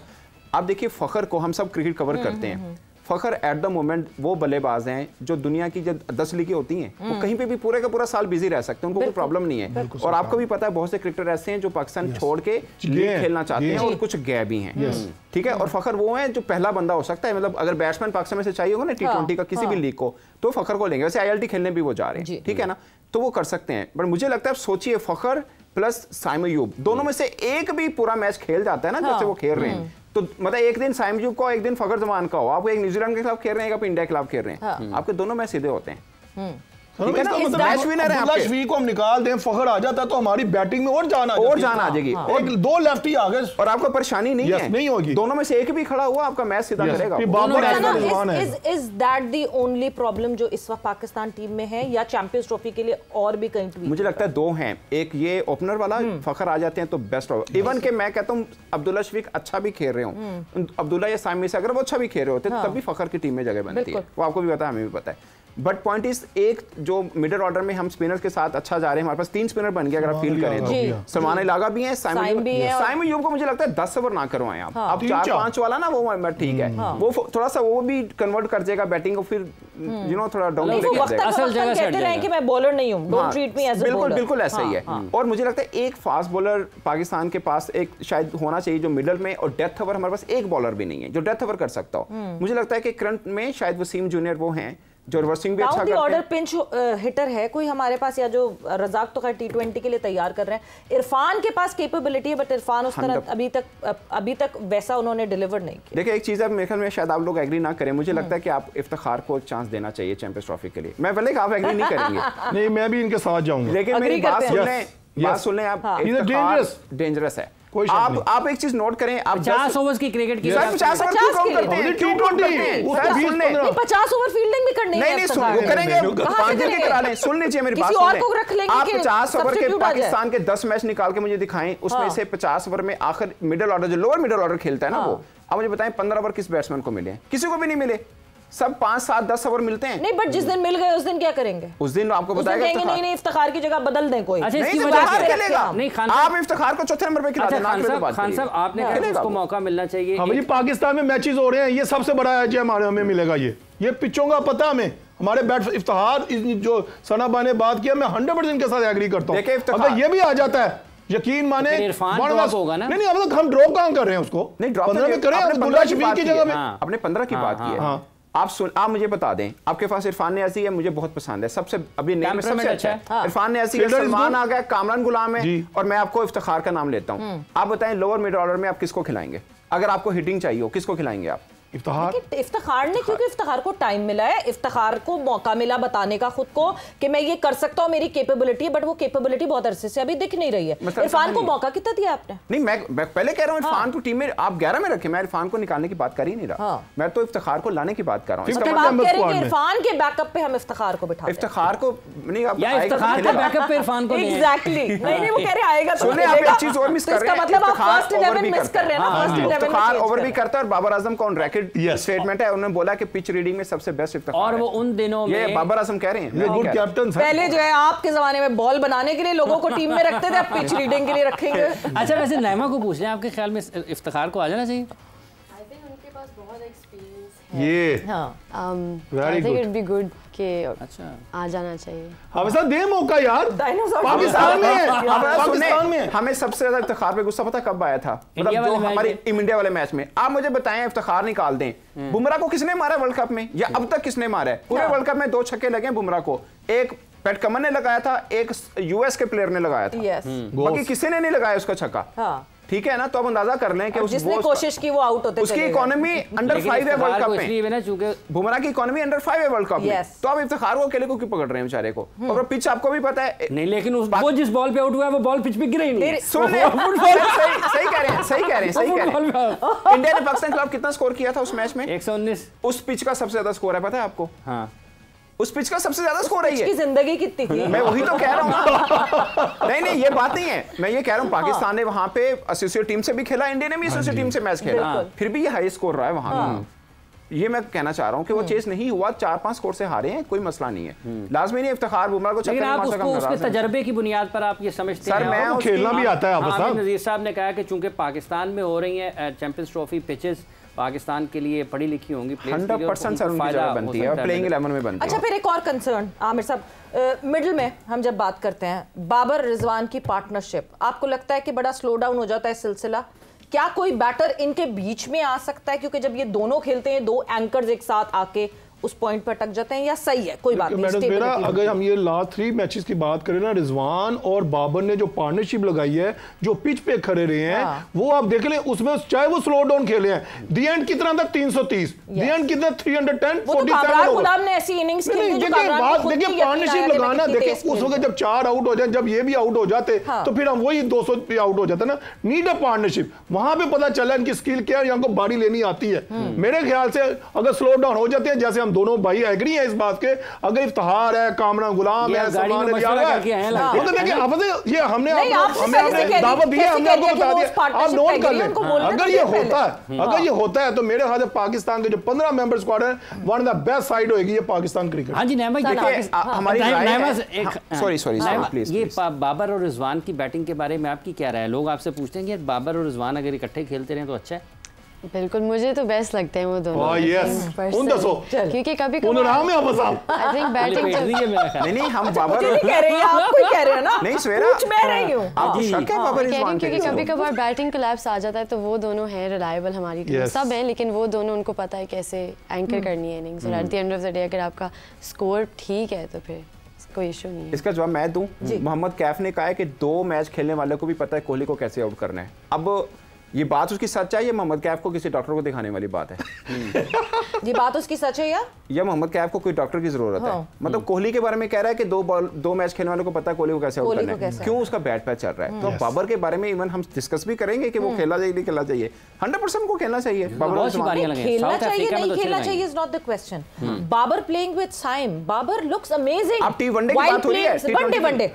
आप देखिए फखर को हम सब क्रिकेट कवर करते हैं, फखर एट द मोमेंट वो बल्लेबाज हैं जो दुनिया की जब 10 लीगें होती हैं वो कहीं पे भी पूरे का पूरा साल बिजी रह सकते हैं, उनको कोई प्रॉब्लम नहीं है। और आपको भी पता है बहुत से क्रिकेटर ऐसे हैं जो पाकिस्तान छोड़ के लीग खेलना चाहते हैं और कुछ गए भी हैं, ठीक है। और फखर वो है जो पहला बंदा हो सकता है, मतलब अगर बैट्समैन पाकिस्तान में से चाहिए होगा ना T20 का किसी भी लीग को, तो फखर को लेंगे। वैसे ILT खेलने भी वो जा रहे हैं, ठीक है ना, तो वो कर सकते हैं। बट मुझे लगता है सोचिए फखर प्लस साइम अयूब दोनों में से एक भी पूरा मैच खेल जाता है ना जैसे वो खेल रहे हैं, तो मतलब एक दिन साइम अयूब का, एक दिन फखर जमान का हो, आप एक न्यूजीलैंड के खिलाफ खेल रहे हैं, आप इंडिया के खिलाफ खेल रहे हैं, आपके दोनों मैच सीधे होते हैं। मैच विनर है, वी को हम निकाल दें, फखर आ जाता तो हमारी बैटिंग में और जान आ जाएगी। और 2 लेफ्टी आ गए और आपको परेशानी नहीं है, नहीं होगी। दोनों में से एक भी खड़ा हुआ आपका मैच सीधा करेगा। Is that the only problem जो इस वक्त पाकिस्तान टीम में है, या चैंपियंस ट्रॉफी के लिए और भी कहीं? मुझे लगता है 2 हैं। एक ये ओपनर वाला, फखर आ जाते हैं तो बेस्ट होगा। इवन के मैं कहता हूँ अब्दुल्ला शफीक अच्छा भी खेल रहे हो, अब्दुल्ला या साइम में से अगर वो अच्छा भी खेल रहे होते तब भी फखर की टीम में जगह बनती है, वो आपको भी पता है, हमें भी पता है। बट पॉइंट इज एक जो मिडिल ऑर्डर में हम स्पिनर्स के साथ अच्छा जा रहे हैं, हमारे पास 3 स्पिनर बन गए अगर आप फील करें तो। सलमान अली भी है, साइम अयूब को मुझे लगता है 10 ओवर ना करवाएं आप। अब 4-5 वाला ना वो ठीक है, वो थोड़ा सा वो भी कन्वर्ट कर देगा बैटिंग को, फिर थोड़ा डाउन लेके जाएगा। असल जगह कहते रहे कि मैं बॉलर नहीं हूं, don't treat me as a bowler. बिल्कुल ऐसा ही है। और मुझे लगता है एक फास्ट बॉलर पाकिस्तान के पास एक शायद होना चाहिए जो मिडल में, और डेथ ओवर हमारे पास एक बॉलर भी नहीं है जो डेथ ओवर कर सकता हो। मुझे लगता है कि करंट में शायद वसीम जूनियर वो हैं जो रिवर्सिंग भी अच्छा करते हैं। ऑर्डर पिंच हिटर है कोई हमारे पास, या जो रजाक तो खैर T20 के लिए तैयार कर रहे हैं। इरफान के पास कैपेबिलिटी है, बट इरफान उस तरह अभी तक वैसा उन्होंने डिलीवर नहीं किया। देखिए एक चीज़ मेरे ख्याल में शायद आप लोग एग्री ना करें, मुझे लगता है कि आप इफ्तिखार को चांस देना चाहिए चैंपियंस ट्रॉफी के लिए। मैं पहले आप एग्री नहीं करेंगे नहीं मैं भी इनके साथ जाऊंगा, लेकिन मेरी बात सुन लें आप, डेंजरस है। आप एक चीज नोट करें, आप 50 ओवर्स की क्रिकेट की 50 ओवर क्यों कम करते हैं? क्यों करते हैं? 50 ओवर फील्डिंग भी करनी है। नहीं सुन, वो करेंगे 5 दिन के करा लें। सुन लीजिए मेरी बात, आप 50 ओवर के पाकिस्तान के 10 मैच निकाल के मुझे दिखाएं, उसमें से 50 ओवर में आखिर मिडिल ऑर्डर जो लोअर मिडिल ऑर्डर खेलता है ना वो, अब मुझे बताएं 15 ओवर किस बैट्समैन को मिले? किसी को भी नहीं मिले। सब 5, 7, 10 ओवर मिलते हैं। नहीं, बट जिस दिन मिल गए उस दिन क्या करेंगे? उस दिन आपको बताएगा नहीं इफ्तिखार की जगह बदल दें कोई। अच्छा, इसकी वजह नहीं, आप इफ्तिखार को चौथे नंबर पे खिला दें। खान साहब आपने कहा उसको मौका मिलना चाहिए। हाँ भाई, पाकिस्तान में मैचेस हो रहे हैं, ये सबसे बड़ा है जो हमें मिलेगा। ये पिचों का पता हमें, हमारे बैट इफ्तिखार जो सनाबा ने बात किया, मैं 100% के साथ एग्री करता हूँ। अगर ये भी आ जाता है, यकीन माने होगा ना। नहीं, अब तक हम ड्रॉप कहां कर रहे हैं उसको? नहीं, ड्रॉप 15 में करें, 15 की जगह में आपने 15 की बात की है। आप मुझे बता दें, आपके पास इरफान नियाज़ी है, मुझे बहुत पसंद है, सबसे अभी नेम में सबसे अच्छा है। इरफान नियाज़ी है, सलमान आ गया, कामरान गुलाम है, और मैं आपको इफ्तिखार का नाम लेता हूं। आप बताएं लोअर मिड ऑर्डर में आप किसको खिलाएंगे? अगर आपको हिटिंग चाहिए हो, किसको खिलाएंगे आप? इफ्तिखार ने, क्योंकि इफ्तिखार को टाइम मिला है, इफ्तिखार को मौका मिला बताने का खुद को कि मैं ये कर सकता हूं, मेरी कैपेबिलिटी है, बट वो कैपेबिलिटी बहुत अरसे से अभी दिख नहीं रही है। इरफान को मौका कितना दिया आपने? नहीं, मैं पहले कह रहा हूं इरफान को टीम में आप 11 में रखें, मैं इरफान को निकालने की बात कर ही नहीं रहा। मैं तो इफ्तिखार को लाने की बात कर रहा हूं। इसका मतलब आप कह रहे हैं कि इरफान के बैकअप पे हम इफ्तिखार को बिठा दें? इफ्तिखार को नहीं, आप इफ्तिखार के बैकअप पे इरफान को नहीं। एग्जैक्टली, नहीं वो कह रहे आएगा तो सुनिए, आप एक चीज और मिस कर रहे हैं। मतलब आप फर्स्ट 11 मिस कर रहे हैं ना, फर्स्ट 11 इफ्तिखार ओवर भी करता है, और बाबर आजम का ऑन रिकॉर्ड स्टेटमेंट है, उन्होंने बोला कि पिच रीडिंग में सबसे बेस्ट इफ्तिखार और वो उन दिनों में, ये बाबर आजम कह रहे हैं, ये गुड कैप्टन। पहले जो है आपके जमाने में बॉल बनाने के लिए लोगों को टीम में रखते थे, अब पिच रीडिंग के लिए रखेंगे। अच्छा, वैसे नैमा को पूछ रहे हैं, आपके ख्याल में इफ्तिखार को आ जाना चाहिए? आई थिंक उनके पास बहुत एक्सपीरियंस है। ये I think it be good कि अच्छा आ जाना चाहिए। हमेशा दे मौका यार, पाकिस्तान में हमें सबसे ज्यादा इफ्तिखार पे गुस्सा पता कब आया था? मतलब जो हमारे इंडिया वाले मैच में। आप मुझे बताएं, इफ्तिखार निकाल दें, बुमराह को किसने मारा वर्ल्ड कप में, या अब तक किसने मारा है? पूरे वर्ल्ड कप में 2 छक्के लगे बुमराह को, एक पैट कमन ने लगाया था, एक यूएस के प्लेयर ने लगाया था, बाकी किसी ने नहीं लगाया उसका छक्का। ठीक है ना, तो अब अंदाजा कर लें कि जिसने कोशिश की वो आउट होते उसकी इकोनॉमी अंडर 5 है वर्ल्ड कप में, चूंकि बुमराह की इकोनॉमी अंडर 5 है वर्ल्ड कप में, तो आप इफ्तिखार को अकेले को क्यों पकड़ रहे हैं बेचारे को? और पिच आपको भी पता है नहीं, लेकिन वो जिस बॉल पे आउट हुआ है वो बॉल पिच पे गिरा ही नहीं। सुन ले, सही कह रहे हैं। इंडिया ने पाकिस्तान के खिलाफ कितना स्कोर किया था उस मैच में? 119। उस पिच का सबसे ज्यादा स्कोर है, पता है आपको? हाँ, उस पिच का सबसे ज्यादा स्कोर है। ये जिंदगी कितनी थी, मैं वही तो कह रहा हूँ। नहीं, ये बात नहीं है, मैं ये कह रहा हूँ पाकिस्तान ने वहां पे एसोसिएट टीम से भी खेला, इंडिया ने भी एसोसिएट टीम से मैच खेला, फिर भी ये हाई स्कोर रहा है वहां। ये मैं कहना चाह रहा हूँ कि वो चेस नहीं हुआ, 4-5 स्कोर से हारे हैं, कोई मसला नहीं है। लाजमी नहीं इफ्तिखार बुमराह को लेकिन आप उसके तजर्बे की बुनियाद पर आप ये समझते हैं? सर, मैं खेलना भी आता है। आप नज़ीर साहब ने कहा कि चूंकि पाकिस्तान में हो रही है चैंपियंस ट्रॉफी पिचेस, पाकिस्तान के लिए पढ़ी लिखी होंगी, 100% सर उनकी जगह बनती है, प्लेइंग 11 में बनती है। अच्छा, फिर एक और कंसर्न आमिर साहब, मिडिल में हम जब बात करते हैं बाबर रिजवान की पार्टनरशिप, आपको लगता है कि बड़ा स्लो डाउन हो जाता है सिलसिला? क्या कोई बैटर इनके बीच में आ सकता है? क्योंकि जब ये दोनों खेलते हैं, 2 एंकर्स एक साथ आके उस पॉइंट पर अटक जाते हैं, या सही है कोई बात नहीं? मेरा अगर हम ये लास्ट 3 मैचेस की बात करें ना, रिजवान और बाबर ने जो पार्टनरशिप लगाई है, जो पिच पे खड़े रहे हैं, वो आप देख लें, उसमें चाहे वो स्लो डाउन खेले हैं, दी एंड कितना था 330, दी एंड कितना 310, 47 ने ऐसी इनिंग्स खेली। देखिए पार्टनरशिप लगाना, देखिए उस वक्त जब 4 आउट हो जाए, जब ये भी आउट हो जाते तो फिर हम वही 200 पे आउट हो जाता ना। नीड अ पार्टनरशिप, वहां पे पता चला इनकी स्किल क्या है, यहाँ को बारी लेनी आती है। मेरे ख्याल से अगर स्लो डाउन हो जाते हैं, जैसे हम दोनों भाई एग्री है इस बात के, अगर इफ्तिखार है, कामरान गुलाम है, सलमान है, वो तो देखिए अब ये हमने दावत दी है, हमने आपको बता दिया, आप नोट कर लें। अगर ये होता है तो मेरे ख्याल से पाकिस्तान के जो 15 मेंबर स्क्वाड है, one of the best side होगी ये पाकिस्तान क्रिकेट। हाँ जी, नैमा सॉरी, ये बाबर और रिजवान की बैटिंग के बारे में आपकी क्या राय है? लोग आपसे पूछते हैं कि बाबर और रिजवान अगर इकट्ठे खेलते रहे तो अच्छा है। बिल्कुल, मुझे तो बेस्ट लगते हैं वो दोनों। क्योंकि कभी आई थिंक बैटिंग नहीं, हम बाबर कह रहे हैं, आप कोई कह रहे हैं ना? नहीं स्वेरा, मैं रही हूं, आपको शक है बाबर रिजवान? क्योंकि कभी कभार बैटिंग कोलैप्स आ जाता है, तो वो दोनों हैं रिलायबल, हमारी टीम सब हैं, लेकिन वो दोनों, उनको पता है कैसे एंकर करनी है इनिंग्स, और at the end of the day अगर आपका स्कोर ठीक है तो फिर कोई इशू नहीं है। इसका जवाब मैं दूं। मोहम्मद कैफ ने कहा है कि 2 मैच खेलने वाले को भी पता है कोहली को कैसे आउट करना है। अब ये बात उसकी सच है, ये मोहम्मद कैफ को किसी डॉक्टर को दिखाने वाली बात है? ये बात उसकी सच है या मोहम्मद कैफ को कोई डॉक्टर की जरूरत है? मतलब कोहली के बारे में कह रहा है कि दो मैच खेलने वालों को पता है कोहली को कैसे आउट करना है, क्यों उसका बैट पैच चल रहा है। तो बाबर के बारे में इवन हम डिस्कस भी करेंगे कि वो खेलना चाहिए नहीं खेलना चाहिए। 100% को खेलना चाहिए। खेलना चाहिए नहीं खेलना चाहिए is not the question. Babar playing with Saim, Babar looks amazing. अब टी-वनडे की बात हो रही है,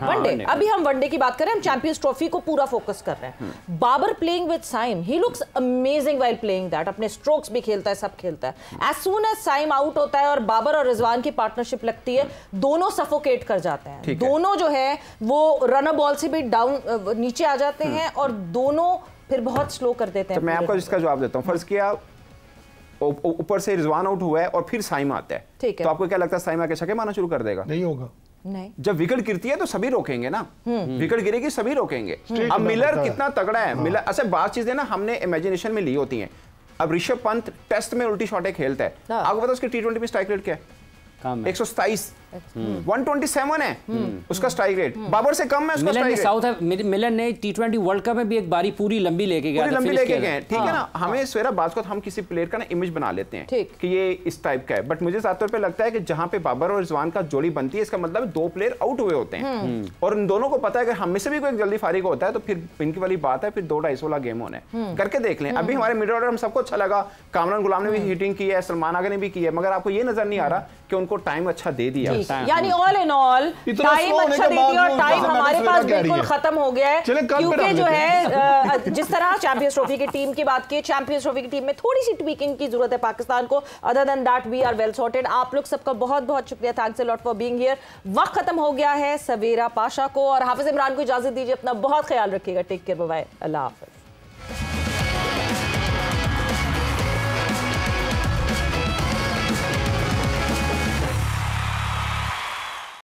वनडे अभी हम वनडे की बात कर रहे हैं, हम चैंपियंस ट्रॉफी को पूरा फोकस कर रहे हैं। Babar playing with Saim, he looks amazing while playing that. अपने स्ट्रोक्स भी खेलता है, सब खेलता है। As soon as Saim out होता है और बाबर और रिजवान की पार्टनरशिप लगती है, दोनों सफोकेट कर जाते हैं। दोनों जो है वो रनर बॉल से भी डाउन नीचे आ जाते हैं और दोनों फिर बहुत स्लो कर देते हैं। तो मैं आपको इसका जवाब देता हूं। फर्ज किया ऊपर से रिजवान आउट हुआ है और फिर साइम आता है, ठीक है, तो आपको क्या लगता है साइम आके छक्के मारना शुरू कर देगा? नहीं होगा। नहीं, जब विकेट गिरती है तो सभी रोकेंगे ना, विकेट गिरेगी सभी रोकेंगे। अब मिलर कितना तगड़ा है, मिलर अच्छा बात चीजें ना हमने इमेजिनेशन में ली होती हैं। अब ऋषभ पंत टेस्ट में उल्टी शॉटें खेलता है, आपको पता उसकी T20 में स्ट्राइक रेट क्या है? 127, 127 है उसका स्ट्राइक रेट, बाबर से कम है उसका स्ट्राइक रेट। मिलर ने T20 वर्ल्ड कप में भी एक बारी पूरी लंबी लेके गया, ठीक है ना। हमें सवेरा बात को हम किसी प्लेयर का ना इमेज बना लेते हैं कि ये इस टाइप का है, बट मुझे साफ तौर पे लगता है कि जहां पे बाबर और रिजवान का जोड़ी बनती है, इसका मतलब दो प्लेयर आउट हुए होते हैं और इन दोनों को पता है कि हम में से भी कोई जल्दी फारिग होता है तो फिर इनकी वाली बात है, फिर 2-2.5 वाला गेम होना है। करके देख लें। अभी हमारे मिडिल ऑर्डर हम सबको अच्छा लगा, कामरान गुलाम ने भी हिटिंग की है, सलमान आगा ने भी की है, मगर आपको ये नजर नहीं आ रहा कि उनको टाइम अच्छा दे दिया। यानी ऑल इन ऑल टाइम अच्छा दे दिया और टाइम हमारे पास बिल्कुल खत्म हो गया है, क्योंकि जो है जिस तरह चैंपियंस ट्रॉफी की टीम की बात की, चैंपियंस ट्रॉफी की टीम में थोड़ी सी ट्वीकिंग की जरूरत है पाकिस्तान को। Other than that we are well sorted. आप लोग सबका बहुत बहुत शुक्रिया, thanks a lot for being here. वक्त खत्म हो गया है। सवेरा पाशा को और हाफिज इमरान को इजाजत दीजिए। अपना बहुत ख्याल रखिएगा। टेक केयर, बाय बाय, अल्लाह हाफिज।